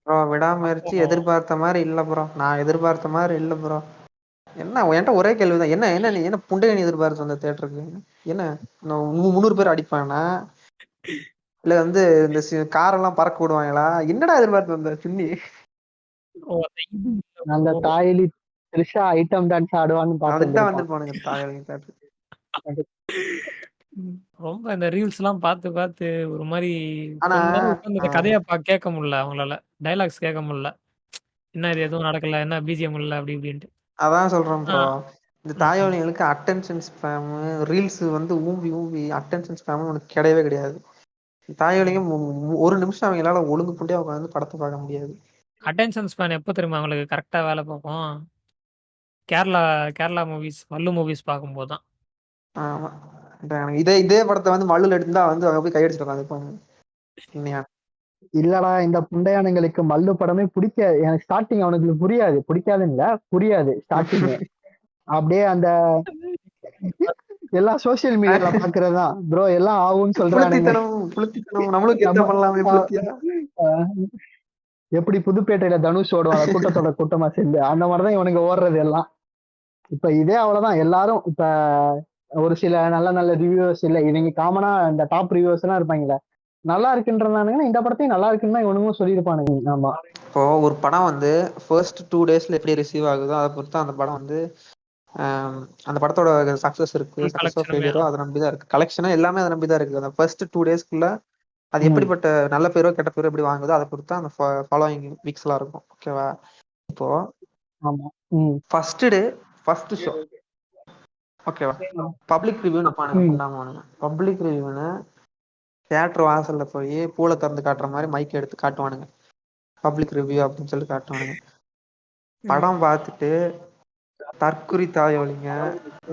ப்ரோ விடாமுயற்சி எதிர்பார்த்த மாதிரி இல்ல ப்ரோ. நான் எதிர்பார்த்த மாதிரி இல்ல ப்ரோ. என்ன என்கிட்ட ஒரே கேள்விதான், என்ன என்ன நீ என்ன புண்டையை நீ எதிர்பார்த்து அந்த தேட்டருக்கு? என்ன 300 பேர் அடிப்பானா, இல்ல வந்து இந்த காரெல்லாம் பறக்க விடுவாங்களா? என்னடா எதிர்பார்த்து வந்த சின்னி? அந்த தாயலி த்ரிஷா ஐட்டம் டான்ஸ் ஆடுவான்னு அதுக்கு தான் பார்த்து வந்துருப்பானுங்க தாயலி தேட்டருக்கு. ரொம்ப இந்த ரீல்ஸ் எல்லாம் பார்த்து பார்த்து ஒரு மாதிரி ஆனா கொஞ்ச நேரம் உட்காந்து இந்த கதையை கேட்க முடியல, அவங்களால டைலாக்ஸ் கேட்க முடியல, என்ன இது எதுவும் நடக்கல, என்ன பிஜிஎம் இல்ல அப்படி இப்படின்ட்டு. அதான் சொல்றேன் ப்ரோ, இந்த தாயவனிகளுக்கு அட்டென்ஷன் ஸ்பேம் ரீல்ஸ் வந்து ஊம்பி ஊம்பி அட்டென்ஷன் ஸ்பேம் உனக்கு கிடையவே கிடையாது. தாயவலிங்கம் ஒரு நிமிஷம் அவங்களால ஒழுங்கு புண்டியா உட்காந்து படத்தை பார்க்க முடியாது. அட்டென்ஷன் ஸ்பேன் எப்போ தெரியுமா அவங்களுக்கு கரெக்டா வேலை பார்க்கும்? கேரளா மூவிஸ், மல்லு மூவிஸ் பார்க்கும்போது தான். ஆமா, இதே படத்தை வந்து மல்லுல எடுத்துட்டா வந்து அவங்க போய் கையடிச்சிட்டு உட்காந்து. இல்லடா, இந்த புண்டையானுங்களுக்கு மல்லு படமே பிடிக்காது. எனக்கு ஸ்டார்டிங் அவனுக்கு புரியாது, பிடிக்காதுன்னு இல்ல, புரியாது ஸ்டார்டிங். அப்படியே அந்த எல்லாம் சோசியல் மீடியால பாக்குறதுதான் ப்ரோ, எல்லாம் ஆகும்னு சொல்றானுங்க. நம்மளுக்கு என்ன பண்ணலாமே புளுத்தியா. எப்படி புதுப்பேட்டையில தனுஷ் ஓடுவாங்க கூட்டத்தோட கூட்டமா சேர்ந்து, அந்த மாதிரிதான் இவனுங்க ஓடுறது எல்லாம். இப்ப இதே அவ்வளவுதான். எல்லாரும் இப்ப ஒரு சில நல்ல நல்ல ரிவ்யூவர்ஸ் இல்ல, இவங்க காமனா இந்த டாப் ரிவ்யூவர்ஸ் எல்லாம் இருப்பாங்கல்ல, நல்லா இருக்குன்றதானுங்கன்னா இந்த படத்தையும் நல்லா இருக்குன்னு தான் இவனுங்களும் சொல்லியிருப்பானுங்க. ஆமா, இப்போ ஒரு படம் வந்து ஃபர்ஸ்ட் 2 டேஸ்ல எப்படி ரிசீவ் ஆகுதோ அதை பொறுத்து அந்த படம் வந்து அந்த படத்தோட சக்சஸ் இருக்கு, சக்சஸ் ஆஃப் ஃபெயிலியரோ அதை நம்பிதான் இருக்கு. கலெக்ஷனா எல்லாமே அதை நம்பிதான் இருக்கு. அந்த ஃபர்ஸ்ட் 2 டேஸ்க்குள்ள அது ம். எப்படிப்பட்ட நல்ல பேரோ கெட்ட பேரோ எப்படி வாங்குதோ அதை பொறுத்து அந்த ஃபாலோயிங் வீக்ஸ் எல்லாம் இருக்கும். ஓகேவா? இப்போ ஆமா. ம். ஃபர்ஸ்ட் டே ஃபர்ஸ்ட் ஷோ, ஓகேவா, பப்ளிக் ரிவ்யூன்னு வைப்பானுங்க ம். புண்டாமனுங்க. பப்ளிக் ரிவ்யூன்னு தியேட்டர் வாசல்ல போய் பூலை திறந்து காட்டுற மாதிரி மைக் எடுத்து காட்டுவானுங்க. பப்ளிக் ரிவ்யூ அப்படின்னு சொல்லி காட்டுவானுங்க. படம் பார்த்துட்டு தற்குறி தாயோலிங்க,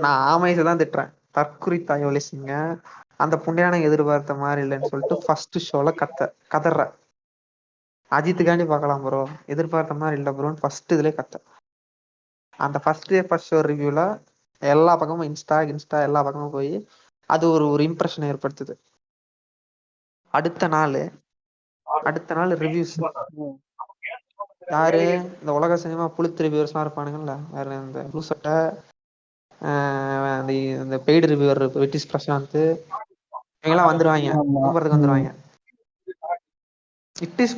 நான் ஆமைஸை தான் திட்டுறேன், தற்குறி தாயோலிசிங்க, அந்த புண்டையான எதிர்பார்த்த மாதிரி இல்லைன்னு சொல்லிட்டு ஃபர்ஸ்ட் ஷோல கதற அஜித்துக்காண்டி பார்க்கலாம் ப்ரோ, எதிர்பார்த்த மாதிரி இல்லை ப்ரோன்னு ஃபர்ஸ்ட் இதுலேயே அந்த ஃபர்ஸ்ட் டே ஃபர்ஸ்ட் ஷோ ரிவ்யூல எல்லா பக்கமும் இன்ஸ்டா எல்லா பக்கமும் போய் அது ஒரு ஒரு இம்ப்ரெஷன் ஏற்படுத்துது. அடுத்த நாள் ரிவ்யூஸ் ம். யாரு? இந்த உலக சினிமா புளுத்து ரிவ்யூவர்ஸ்லாம் இருப்பானுங்கல்ல, வேற இந்த ப்ளூ சட்டை, இந்த பெய்டு ரிவ்யூவர் வெட்டிஸ் பிரசாந்த், இவங்கெல்லாம் வந்துருவாங்க, ஆமா. கும்புறதுக்கு ம். வந்துருவாங்க. இட்டிஸ்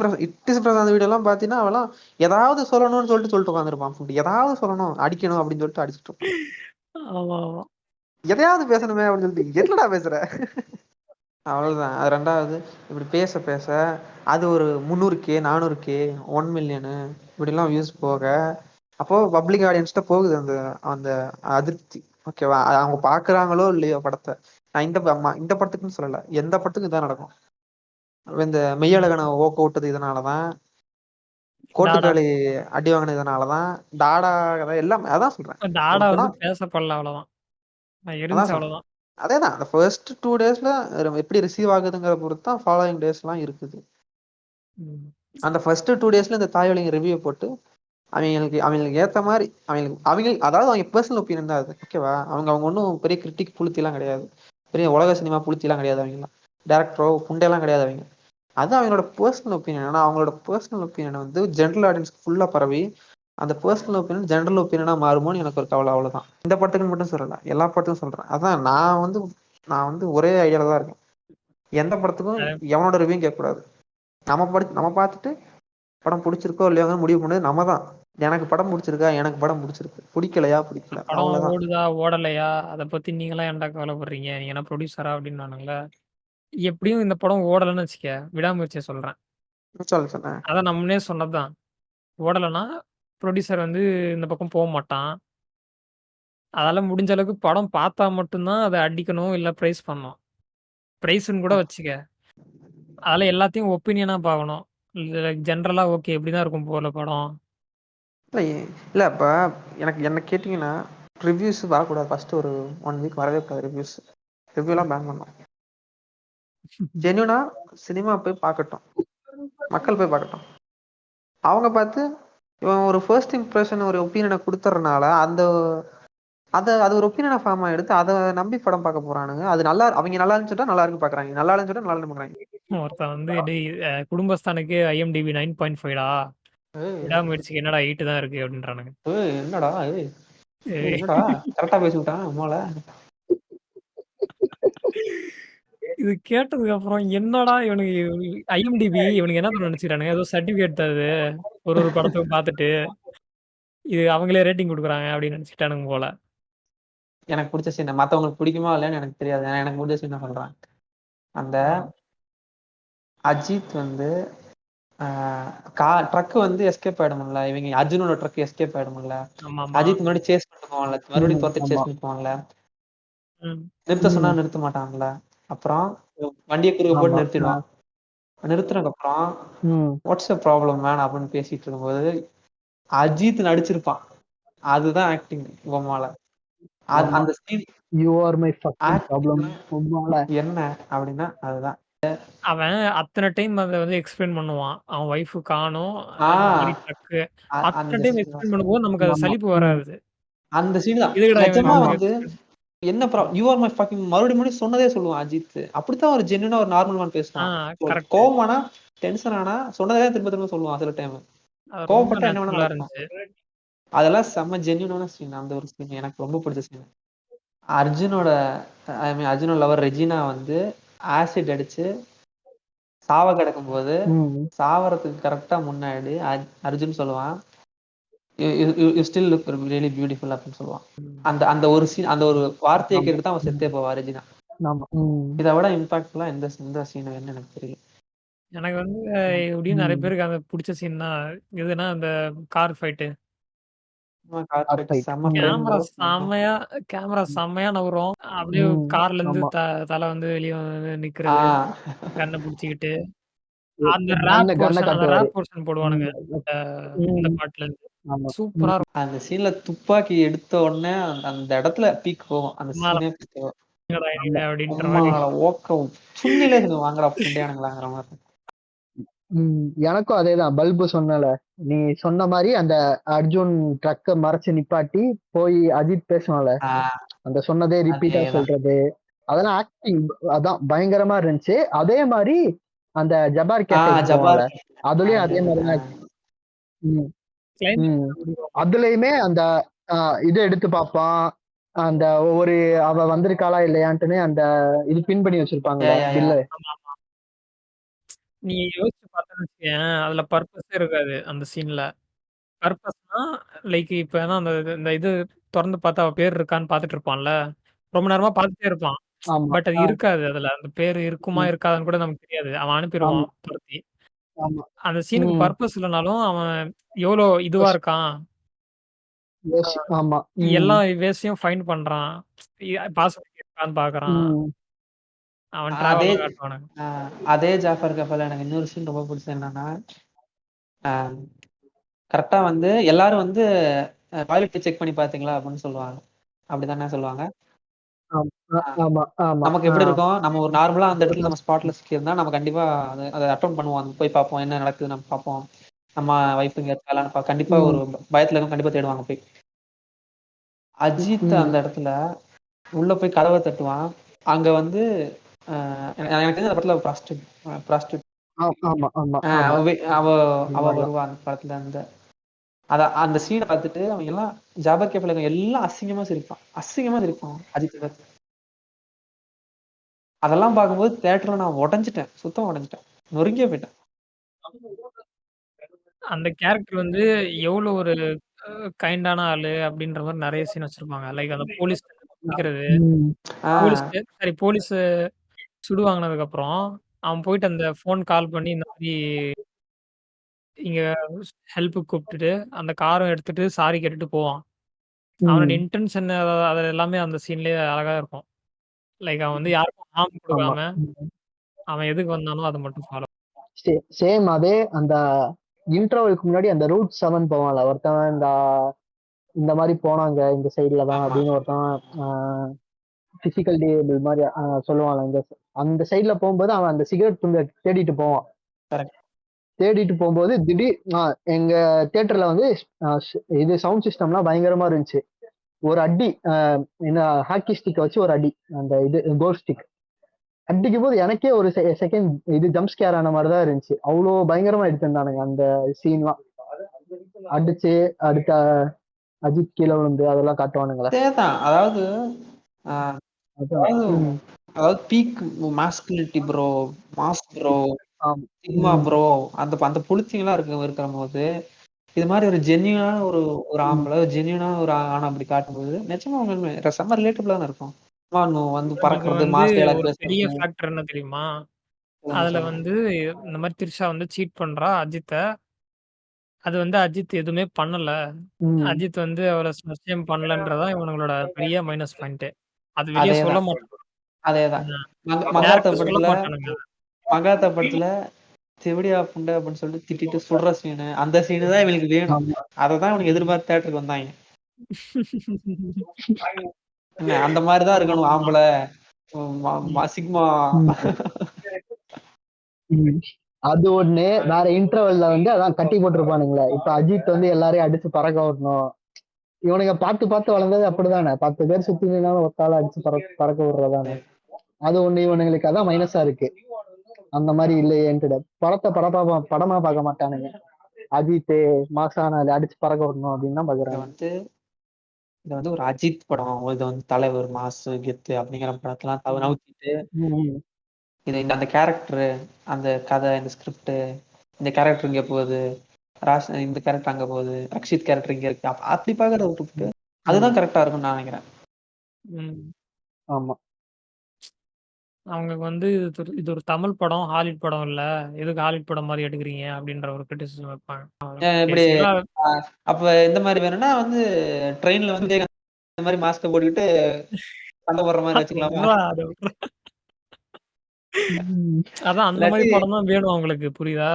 பிரசாந்த் வீடியோ எல்லாம் பாத்தீங்கன்னா அவெல்லாம் ஏதாவது சொல்லணும்னு சொல்லிட்டு உட்காந்துருப்பான். ஏதாவது சொல்லணும், அடிக்கணும் அப்படின்னு சொல்லிட்டு அடிச்சுட்டு இருப்பான். ஆமா ஆமா. எதையாவது பேசணுமே அப்படின்னு சொல்லிட்டு என்னடா பேசுற? அவ்வளவுதான். அது ரெண்டாவது. இப்படி பேச பேச அது ஒரு 300K 400K 1 மில்லியனு இப்படிலாம் வியூஸ் போக, அப்போ பப்ளிக் ஆடியன்ஸ்ட போகுது அந்த அந்த அதிருப்தி. ஓகேவா? அவங்க பாக்குறாங்களோ இல்லையோ படத்தை. நான் இந்த படத்துக்குன்னு சொல்லல, எந்த படத்துக்கும் இதான் நடக்கும். இந்த மெய்யழகனை ஓக்க விட்டது இதனாலதான், டாடா கோட்டுக்காளி அடி வாங்கினது இதனாலதான், டாடா கதை எல்லாம் அதான் சொல்றேன். ஒரு டாடா வந்து படம் பேசப்படல, அவ்வளவுதான். அதான் இருந்துச்சு, சொல்றேன். அவ்வளவுதான். அதேதான், அந்த ஃபர்ஸ்ட் 2 டேஸ்ல எப்படி ரிசீவ் ஆகுதுங்கிற பொறுத்து தான் ஃபாலோயிங் டேஸ் எல்லாம் இருக்குது. ம். அந்த ஃபர்ஸ்ட் 2 டேஸ்ல இந்த தாய்வழிங்க ரிவ்யூ போட்டு அவங்களுக்கு ஏத்த மாதிரி அவங்க அதாவது அவங்க பர்சனல் ஒப்பீனியன் தான் அது. ஓகேவா? அவங்க ஒன்றும் பெரிய கிரிட்டிக் புளுத்திலாம் கிடையாது, பெரிய உலக சினிமா புளுத்திலாம் கிடையாது, அவங்கலாம் டேரக்டரோ புண்டையெல்லாம் கிடையாது அவங்க. அது அவங்களோட பர்சனல் ஒப்பீனியன். ஆனால் அவங்களோட பர்சனல் ஒப்பீனியன் வந்து ஜென்ரல் ஆடியன்ஸ்க்கு ஃபுல்லாக பரவி அந்த பர்சனல் ஒப்பீனியன் ஜென்ரல் ஒப்பீனியனா மாறுமோன்னு எனக்கு ஒரு கவலை. அவ்வளவுதான். இந்த படத்துக்கு மட்டும் சொல்லல, எல்லா படத்துக்கும் சொல்றேன். அதான் நான் வந்து ஒரே ஐடியால தான் இருக்கேன். எந்த படத்துக்கும் அது- எவனோட ரிவ்யூ கேட்கக்கூடாது. நம்ம பார்த்துட்டு படம் பிடிச்சிருக்கோ இல்லையோங்க முடிவு பண்ணது நம்ம தான். எனக்கு படம் பிடிச்சிருக்கா, எனக்கு படம் பிடிச்சிருக்கு, பிடிக்கலையா பிடிக்கல, படம் அவ்வளவுதான். ஓடுதா ஓடலையா அதை பத்தி நீங்களாம் ஏன்டா கவலைப்படுறீங்க, நீங்க என்ன ப்ரொடியூசரா அப்படின்னு. எப்படியும் இந்த படம் ஓடலைன்னு வச்சுக்க, விடாமுயற்சியை சொல்றேன். சொன்னேன். அதான் நான் முன்னே சொன்னதுதான். ஓடலைன்னா ப்ரொடியூசர் வந்து இந்த பக்கம் போக மாட்டான். அதால முடிஞ்ச அளவுக்கு படம் பார்த்தா மட்டும்தான் அதை அடிக்கணும், இல்ல பிரைஸ் பண்ணணும். பிரைஸ்ன்னு கூட வச்சுக்க, அதில் எல்லாத்தையும் ஒப்பீனியனா பார்க்கணும். ஜென்ரலா ஓகே இப்படிதான் இருக்கும் போல படம். இல்லை இல்லை, இப்போ என்ன கேட்டிங்கன்னா ரிவ்யூஸ் வரக்கூடாது. ஃபர்ஸ்ட் ஒரு 1 வீக் வரவே கூடாது ரிவ்யூலாம் பேன் பண்ணோம். ஜென்யூனா சினிமா போய் பார்க்கட்டும், மக்கள் போய் பார்க்கட்டும். அவங்க பார்த்து இவன் ஒரு ஃபர்ஸ்ட் இம்ப்ரெஷன் ஒரு ஒப்பீனியனை கொடுத்துறதுனால அது ஒரு ஒப்பீனியனை ஃபார்மா எடுத்து அதை நம்பி படம் பார்க்க போறானுங்க. அது அவங்க நல்லா இருந்துச்சுட்டா நல்லா இருக்கு பாக்குறாங்க, நல்லா இருந்துச்சுட்டா நல்லா இருக்கு பாக்குறாங்க. ஒருத்தன் வந்து குடும்பஸ்தானுக்கு IMDb 9.5டா, விடாமுயற்சிக்கு என்னடா 8 தான் இருக்கு அப்படின்றானுங்க. என்னடா ஏய், என்னடா கரெக்டா பேசி விட்டான் அம்மால. இது கேட்டதுக்கு அப்புறம் என்னடா இவனுக்கு IMDb இவனுக்கு என்ன பண்ண நினைச்சுக்கிறானுங்க, ஏதோ சர்டிபிகேட் தருது ஒரு ஒரு படத்துக்கும் பார்த்துட்டு இது அவங்களே ரேட்டிங் கொடுக்குறாங்க அப்படின்னு நினைச்சிட்டானுங்க போல. எனக்கு பிடிச்ச சீன் மத்தவங்களுக்கு பிடிக்குமா இல்லையான்னு எனக்கு தெரியாது, எனக்கு பிடிச்ச சீன் சொல்றேன். அந்த அஜித் வந்து ட்ரக் வந்து எஸ்கேப் ஆயிடும்ல, இவங்க அர்ஜுனோட ட்ரக் எஸ்கேப் ஆயிடும்ல, ஆமா ஆமா. அஜித் முன்னாடி சேஸ் பண்ணிட்டு போவான்ல, மறுபடியும் பார்த்து சேஸ் ஆமா. பண்ணிட்டு போவான்ல, ம். நிறுத்த சொன்னா நிறுத்த மாட்டான்ல, அப்புறம் வண்டியை குறுக்க போட்டு ஆமா. நிறுத்திடுவான். நிறுத்தினதுக்கு அப்புறம் ம். வாட்ஸ் அ ப்ராப்ளம் மேன் அப்படின்னு பேசிட்டு இருக்கும்போது அஜித் நடிச்சிருப்பான். அதுதான் ஆக்டிங் பொம்மால. ஆமா. அந்த scene you are my fucking problem. Acting என்ன அப்படின்னா அதுதான். அவன் அத்தனை டைம் அதை வந்து எக்ஸ்பிளைன் பண்ணுவான், அவன் ஒய்ஃபு காணும் இந்த ஆஹ் மாதிரி ட்ரக்கு அத்தனை அந்த டைம் scene எக்ஸ்பிளைன் தான். பண்ணும்போது நமக்கு அது ஆமா. சலிப்பு ம். வராது. அந்த சீன் தான் இதுக்கடா இவன் நிஜமா ஆமா. வந்து என்ன யூ ஆர் மை ஃபக்கிங் மறுபடியும் மறுபடியும் சொன்னதே சொல்லுவான் அஜித். அப்படித்தான் ஒரு ஜென்யூனா ஒரு நார்மல் மேன் பேசுவான். கரெக்ட். கோவமானா டென்ஷன் ஆனா சொன்னதே திரும்ப திரும்ப சொல்லுவான் சில டைம். அது ரொம்ப கோவப்பட்டா என்ன வேணா நேச்சுரலா நடக்கும். இருந்துச்சு. அதெல்லாம் செம்ம ஜென்யூனான சீன். அந்த ஒரு சீன் எனக்கு ரொம்ப பிடிச்ச சீன். அர்ஜுனோட அர்ஜுனோட லவர் ரெஜினா வந்து ஆசிட் அடிச்சு சாவ கிடக்கும் போது ம். சாவறதுக்கு கரெக்டா முன்னாடி அர்ஜுன் சொல்லுவான், you still look really beautiful அப்படின்னு சொல்லுவான். அந்த அந்த ஒரு சீன், அந்த ஒரு வார்த்தையை ஆமா. கேட்டு தான் அவன் செத்தே போவா ரெஜினா. ஆமா. ம். இதை விட இம்பாக்ட்ஃபுல்லா எந்த சீன் வேணும்னு எனக்கு தெரியல. எனக்கு வந்து எப்படியும் நிறைய ம். பேருக்கு அந்த பிடிச்ச சீன்னா எதுனா அந்த கார் ஃபைட்டு. கார் ஃபைட் செம்ம ஃப்ரேம் கேமரா ப்ரோ. செம்மையா கேமரா செம்மையா நகரும். அப்படியே ம். கார்ல இருந்து ஆமா. தலை வந்து வெளியே வந்து ஆ நிக்கிறது, கண்ணை பிடிச்சிக்கிட்டு அந்த கண்ண காட்டுவாரு. ரேப் போர்ஷன் போடுவானுங்க ம். இந்த ம். பாட்டுல இருந்து. ஆமா. சூப்பரா இருக்கும். அந்த சீன்ல துப்பாக்கி எடுத்த உடனே அந்த இடத்துல பீக் போகும். அந்த சீனே பீக் போகும். ஆமா. அப்படின்ற அம்மா மாதிரி. ஓக்கம் சுண்ணிலே வாங்குறா புண்டையானுங்களாங்கிற மாதிரி. எனக்கும் அதேதான். பல்பு சொன்னல. நீ சொன்ன மாரி அந்த அர்ஜுன் ட்ரக்க மறைச்சு நிப்பாட்டி போய் அஜித் பேசுவான்ல. ஆ, அந்த சொன்னதே ரிப்பீட்டா அதேதான். சொல்றது. அதெல்லாம் ஆக்டிங் அதான் பயங்கரமா இருந்துச்சு. அதே மாரி அந்த ஜபார் கேஃபேக்கு போவான்ல. ஜபார் அதுலயும் அதே அது, மாரிதான் acting. ம். கிளைமேக்ஸ் ம். அதுலயுமே அந்த இத எடுத்து பார்ப்பான். அந்த ஒவ்வொரு அவ வந்திருக்காளா இல்லையான்ட்டுன்னு அந்த இது பின் பண்ணி வச்சிருப்பாங்கல்ல யா. பில்லு. நீ யோசிச்சு பார்த்தேன்னு வச்சுக்கேன், அதுல பர்பஸே இருக்காது அந்த சீன்ல. பர்பஸ்னா லைக் இப்ப ஏன்னா அந்த இந்த இது தொறந்து பார்த்தா அவ பேர் இருக்கான்னு பார்த்துட்டு இருப்பான்ல. ரொம்ப நேரமா பார்த்துட்டே இருப்பான். ஆமா. பட் அது இருக்காது அதுல. அந்த பேரு இருக்குமா ம். இருக்காதான்னு கூட நமக்கு தெரியாது. அவன் ஆமா, அனுப்பிருவான் துரத்தி. ஆமா. அந்த சீனுக்கு ம். பர்பஸ் இல்லனாலும் அவன் எவ்வளோ இதுவா இருக்கான். ஆமா. ம். எல்லா வேஸையும் ஃபைண்ட் பண்றான். பாஸ்வேர்ட் இருக்கான்னு பார்க்குறான். ம். அவன் அதே டிராவல காட்டுவானுங்க. அதே ஜாஃபர் கப்பல் எனக்கு இன்னொரு சீன் ரொம்ப பிடிச்சது என்னன்னா, கரெக்டா வந்து எல்லாரும் வந்து டாய்லெட் செக் பண்ணி பாத்தீங்களா அப்படின்னு சொல்லுவாங்க. அப்படிதானே சொல்லுவாங்க. ஆ, ஆமா, ஆமா. நமக்கு எப்படி இருக்கும், நம்ம ஒரு நார்மலா அந்த இடத்துல நம்ம ஒருத்தன் ஸ்பாட்ல சிக்கியிருந்தா நம்ம கண்டிப்பா அதை அட்டன் பண்ணுவோம். அங்க போய் பார்ப்போம் என்ன நடக்குது நம்ம பார்ப்போம். நம்ம வைஃப் இங்க இருக்காளான்னு கண்டிப்பா ஒரு ம். பயத்துல இருக்கும், கண்டிப்பா தேடுவாங்க போய். அஜித் ம். அந்த இடத்துல உள்ள போய் கதவை தட்டுவான். அங்க வந்து எனக்கு தெரிஞ்ச அந்த படத்துல ப்ராஸ்டியூட் ஆமா, ஆமா, அவ ஆமா. அவ அவ உண்மதான். வருவா அந்த படத்துல. அந்த சீனை பார்த்துட்டு அவங்க எல்லாம் ஜாபர் கேப்ல எல்லாம் அசிங்கமா சிரிப்பான் அஜித் பார்த்து. அதெல்லாம் பார்க்கும்போது தியேட்டர்ல நான் உடைஞ்சிட்டேன், சுத்தம் உடைஞ்சிட்டேன், நொறுங்கியே போயிட்டேன். அந்த கேரக்டர் வந்து எவ்வளோ ஒரு கைண்டான ஆளு அப்படின்ற மாரி நெறைய சீன் வச்சிருப்பாங்க. லைக் அந்த போலீஸ் பிடிக்கிறது. ம். போலீஸ் சுடு வாங்குனதுக்கப்புறம், அவன் போயிட்டு அந்த ஃபோன் கால் பண்ணி இந்த மாரி இங்க ஹெல்ப்புக்கு கூப்ட்டுட்டு, அந்த காரும் எடுத்துட்டு சாரி கேட்டுட்டு போவான். அவனோட ம். இன்டென்ஷன் அது எல்லாமே அந்த சீன்லயே அழகா இருக்கும். லைக் அவன் வந்து யாருக்கும் ஹார்ம் ஆமா. குடுக்காம, ம். அவன் எதுக்கு வந்தானோ அத மட்டும் ஃபாலோ. சேம் அதே அந்த இன்டர்வலுக்கு முன்னாடி அந்த ரூட் 7 போவான்ல. ஒருத்தன் இந்த மாரி போனாங்க இந்த சைடுல தான் ஆமா, அப்படின்னு ஒருத்தன் பிசிக்கல் டிசேபிள் மாரி சொல்லுவான்ல. அந்த சைடுல போகும்போது அவன் அந்த சிகரெட் துண்ட தேடிட்டு போவான். கரெக்ட். தேடிட்டு போகும்போது திடீர் எங்க தியேட்டர்ல வந்து இது சவுண்ட் சிஸ்டம்லாம் பயங்கரமா இருந்துச்சு. ஒரு அடி என்ன ஹாக்கி ஸ்டிக் வச்சு ஒரு அடி. அந்த இது கோல் ஸ்டிக் அடிக்கும் போது எனக்கே ஒரு செகண்ட் இது ஜம்ப் ஸ்கேர் ஆன மாதிரி தான் இருந்துச்சு. அவ்வளோ பயங்கரமா எடுத்திருந்தானுங்க அந்த சீன்லாம். அடிச்சு அடுத்த அஜித் கீழே விழுந்து அதெல்லாம் காட்டுவானுங்களே. அதேதான். அதாவது ஆஹ் அதான். ம். அதாவது பீக் மாஸ்குலிட்டி ப்ரோ, மாஸ் ப்ரோ, ஆமா. சிக்மா ம். ப்ரோ, அந்த அந்த புளிச்சிங்கெல்லாம் இருக்கிற போது இது மாதிரி ஒரு ஜென்யூனான ஒரு ஒரு ம். ஆம்பளை, ஜென்யூனான ஒரு ஆணை அப்படி காட்டும்போது நிஜமா உண்மை செம்ம ரிலேட்டபிளா தான் இருக்கும். வந்து நமக்கு பறக்கிறது, வந்து மாஸ் டைலாக் ஒரு பெரிய பேசுறது. ஃபேக்டர் என்ன தெரியுமா? சொல்லுங்க அதுல சொல்லுங்க. வந்து இந்த மாரி திரிஷா வந்து சீட் பண்றா அஜித்த. அது வந்து அஜித் எதுவுமே பண்ணல. ம். அஜித் வந்து அவள சஸ்டெயின் பண்ணலன்றதான் இவனுங்களோட பெரிய மைனஸ் பாயிண்ட்டே. அது வெளிய சொல்ல அதேதான் மாட்டான். அதேதான். மங்காத்தா டைரக்டர் சொல்ல படத்துல மாட்டானுங்க. மங்காத்தா படத்துல செவிடியா புண்டை அப்படின்னு சொல்லிட்டு திட்டிட்டு சுடுற சீனு, அந்த சீனு தான் இவனுக்கு வேணும். ஆமா. அதை தான் இவனுக்கு எதிர்பார்த்து தேட்டருக்கு வந்தாங்க. என்ன அந்த மாதிரிதான் இருக்கணும் ஆம்பளை, சிக்மா. ம். ம். அது ஒண்ணு. வேற இன்டர்வல்ல வந்து அதான் கட்டி போட்டிருப்பானுங்களே. இப்ப அஜித் வந்து எல்லாரையும் அடிச்சு பறக்க விடணும். இவனுங்க பார்த்து பார்த்து வளர்ந்தது அப்படிதானே. 10 பேர் சுத்தி நின்னாலும் ஒத்தால அடிச்சு பறக்க விடுறதானே. அது ஒண்ணு இவனுங்களுக்கு அதான் மைனஸா இருக்கு. அந்த மாதிரி இல்லையேன்ட்டு படத்தை படமா பார்க்க மாட்டானுங்க. அஜித் மாசான அடிச்சு பறக்க விடணும் அப்படின்னு தான் இது பாக்குறாங்க. வந்து இது வந்து ஒரு அஜித் படம், இது வந்து தலைவர் மாசு கெத்து அப்படிங்கிற படத்தெல்லாம் நவுத்திட்டு ம். இது அந்த கேரக்டரு, அந்த கதை, இந்த ஸ்கிரிப்ட், இந்த கேரக்டர் இங்க போகுது, இந்த கேரக்டர் அங்க போகுது, ரக்ஷித் கேரக்டர் இங்க இருக்கு, அப்படி பாக்குறத விட்டுவிட்டு அதுதான் கரெக்டா இருக்கும்னு நான் நினைக்கிறேன். ம். ஆமா. அவங்க வந்து இது ஒரு தமிழ் படம், ஹாலிவுட் படம் இல்ல. எதுக்கு ஹாலிவுட் படம் மாதிரி எடுக்குறீங்க அப்படின்ற ஒரு கிரிட்டிசிசம் வைப்பாங்க. இப்படி பேசிக்கலா அப்ப இந்த மாதிரி வேணும்னா வந்து ட்ரெயின்ல வந்து இந்த மாதிரி மாஸ்க் போட்டுக்கிட்டு சண்டை போடுற மாதிரி வச்சுக்கலாமா? அது ம், அதான் அந்த மாதிரி இல்லாட்டி படம் தான் வேணும் அவங்களுக்கு, புரியுதா?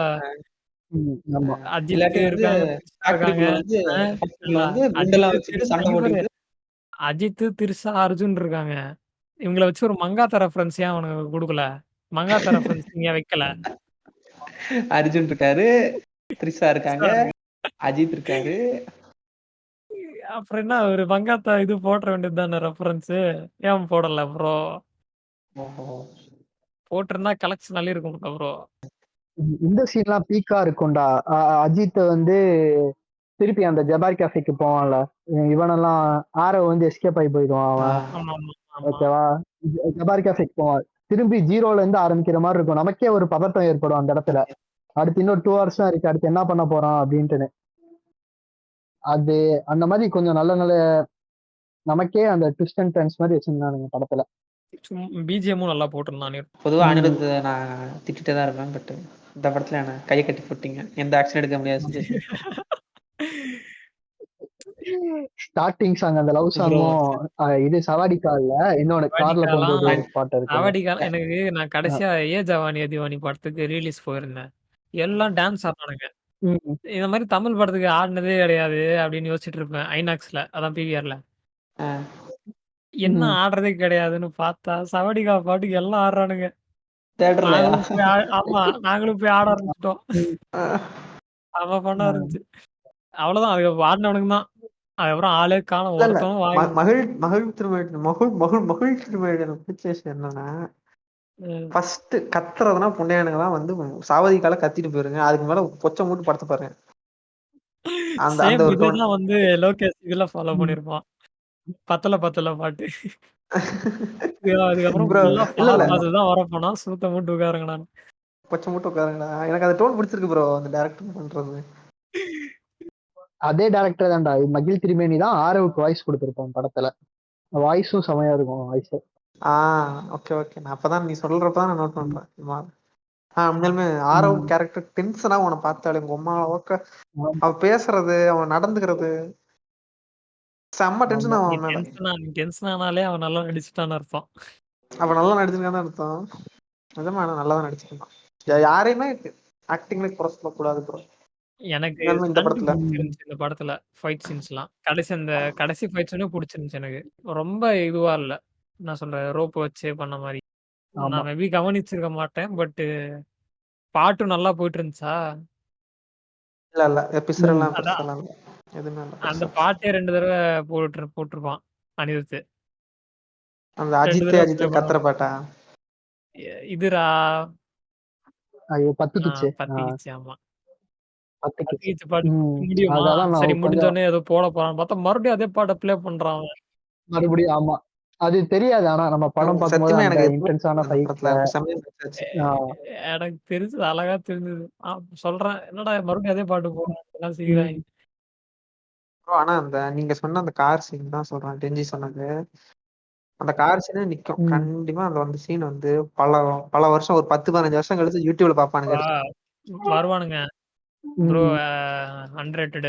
ஆமா. அஜித் இல்லாட்டி வந்து இருக்காங்க, திரிஷா இருக்காங்க. ஃபேக்டரிக்குள்ள வந்து ஃபேக்டரிக்குள்ள வந்து குண்டெல்லாம் அஜித் வச்சுட்டு சண்டை போட்டுக்கிட்டு அஜித், திரிஷா, அர்ஜுன் இருக்காங்க. இவங்கள வச்சு ஒரு மங்காத்தா ரெஃபரன்ஸ் ஏன் அவனுக்கு குடுக்கல? மங்காத்தா ரெஃபரன்ஸ் நீங்க வைக்கல. அர்ஜுன் இருக்காரு, த்ரிஷா இருக்காங்க, திரிஷா இருக்கு. அஜித் இருக்காரு. அப்புறம் என்ன ஒரு மங்காத்தா இது போட வேண்டியது தானே ரெஃபரன்ஸ்? ஏன் போடல ப்ரோ? ஓஹோ. போட்டிருந்தா கலெக்ஷன் நல்லா இருக்கும் ப்ரோ. இந்த சீன்லாம் பீக்கா இருக்கும்டா. அஜித் வந்து திருப்பி அந்த ஜபார் கேஃபேக்கு போவான்ல, இவனெல்லாம் ஆரவ் வந்து எஸ்கேப் ஆகி போயிடுவான் அவன். ஆமா ஆமா ஆமா. ஓகேவா? ஜபார் கேஃபேக்கு போவான். திரும்பி ஜீரோல இருந்து ஆரம்பிக்கிற மாதிரி இருக்கும். நமக்கே ஒரு பதட்டம் ஏற்படும் அந்த இடத்துல. அடுத்து இன்னும் 2 hours தான் இருக்கு, அடுத்து என்ன பண்ண போறான் அப்படின்ட்டுன்னு. அது அந்த மாதிரி கொஞ்சம் நல்ல நல்ல நமக்கே அந்த ட்விஸ்ட் அண்ட் டர்ன்ஸ் மாதிரி வச்சிருந்தானுங்க படத்துல. பிஜிஎம்மும் நல்லா போட்டிருந்தானே. பொதுவா அனிருத் நான் திட்டிட்டே தான் இருப்பேன். பட் இந்த படத்துல என்ன கையை கட்டி போட்டீங்க. எந்த ஆக்ஷன் எடுக்க முடியாது சுச்சுவேஷன். ஸ்டார்டிங் சாங் அந்த லவ் சாங்கும் இது சவாடிக்கா இல்ல, இன்னொன்னு கார்ல போகும்போது ஒரு ஸ்பாட் இருக்கு. அவடிக்கால எனக்கு நான் கடைசியா ஏ ஜவானி அதிவானி படத்துக்கு ரிலீஸ் போயிருந்தேன். எல்லாம் டான்ஸ் ஆடுறானுங்க. இந்த மாதிரி தமிழ் படத்துக்கு ஆடினதே கிடையாது அப்படின்னு யோசிச்சுட்டு இருப்பேன். ஐநாக்ஸ்ல, அதான் பிவிஆர்ல. என்ன ஆடுறதே கிடையாதுன்னு பார்த்தா சவடிகா பாட்டுக்கு எல்லாம் ஆடுறானுங்க. தியேட்டர்லயா? ஆமா, நாங்களும் போய் ஆட ஆரம்பிச்சிட்டோம். அவன் பண்ண இருந்துச்சு. அவ்வளவுதான். அதுக்கு ஆடினவனுக்கு தான். அதுக்கப்புறம் ஆளே காணும். ஒருத்தனும் வாய் மகிழ் திருமணி பிடிச்ச விஷயம் என்னன்னா, ஃபர்ஸ்ட் கத்துறதுனா புண்டையானுங்க தான் வந்து சாவதிக்கால கத்திட்டு போயிருங்க. அதுக்கு மேல பொச்சை மூட்டு படுத்து பாருங்க. அந்த அந்த ஒரு இதுதான் வந்து லோகேஷ் இதுல ஃபாலோ பண்ணிருப்பான். பத்தல பத்தல பாட்டு. அதுக்கப்புறம் தான் வரப்போனா சூத்த மூட்டு உட்காருங்க. நான் பொச்சை மூட்டு உட்காருங்கடா. எனக்கு அந்த டோன் பிடிச்சிருக்கு ப்ரோ, அந்த டைரக்டர் பண்றது. அதே டைரக்டர் தான்டா மகிழ் திருமேனி தான் ஆரவுக்கு வாய்ஸ் கொடுத்திருப்பான் படத்துல. வாய்ஸும் செமையா இருக்கும். Voice okay okay. நான் அப்பதான் நீ சொல்றப்பதான் நான் நோட் பண்றேன். உண்மையுமே ஆரவ் கேரக்டர் டென்ஷனா அவனை பார்த்தாலே உங்க அம்மா அவ பேசுறது, அவன் நடந்துக்கிறது செம்ம டென்ஷன் ஆகும். டென்ஷன் ஆனாலே அவன் நல்லா நடிச்சுட்டான்னு அர்த்தம். அவன் நல்லா நடிச்சிருக்கான்னு அர்த்தம். நிஜமா நல்லா தான் நடிச்சிருக்கான். யாரையுமே ஆக்டிங்ல குறை சொல்லக்கூடாது ப்ரோ. எனக்கு இந்த படத்துல இந்த படத்துல ஃபைட் சீன்ஸ்லாம் கடைசி ஃபைட் சீனே பிடிச்சிருந்துச்சு எனக்கு. ரொம்ப இதுவா இல்ல. நான் சொல்றேன் ரோப் வச்சு பண்ண மாதிரி. நான் மேபி கவனிச்சிருக்க மாட்டேன். பட் பாட்டும் நல்லா போயிட்டு இருந்துச்சா? இல்ல எபிசோட் எல்லாம் எதுவுமே இல்ல. அந்த பாட்டே 2 தடவை போட்டிருப்பான் அனிருத். அந்த அஜித் கத்துற பாட்டா? இதுரா பத்திக்கிச்சு. ஆமா. சரி முடிஞ்சோடனே ஏதோ போட போறான்னு பார்த்தா மறுபடியும் அதே பாட்டை ப்ளே பண்றான் மறுபடியும். ஆமா, அது தெரியாது. ஆனா நம்ம படம் பார்க்கும்போது அந்த இன்டென்ஸான எனக்கு தெரிஞ்சது அழகா தெரிஞ்சது. சொல்றேன் என்னடா மறுபடியும் அதே பாட்டு போடுறான் செய்யறாங்க. ஆனா அந்த நீங்க சொன்ன அந்த கார் சீன் தான் சொல்றேன். டெஞ்சி சொன்னது அந்த கார் சீனே நிக்கும் கண்டிப்பா. அந்த வந்து சீன் வந்து பல வருஷம், ஒரு 10-15 வருஷம் கழிச்சு யூடியூப்ல பாப்பானுங்க, வருவானுங்க. Bro underrated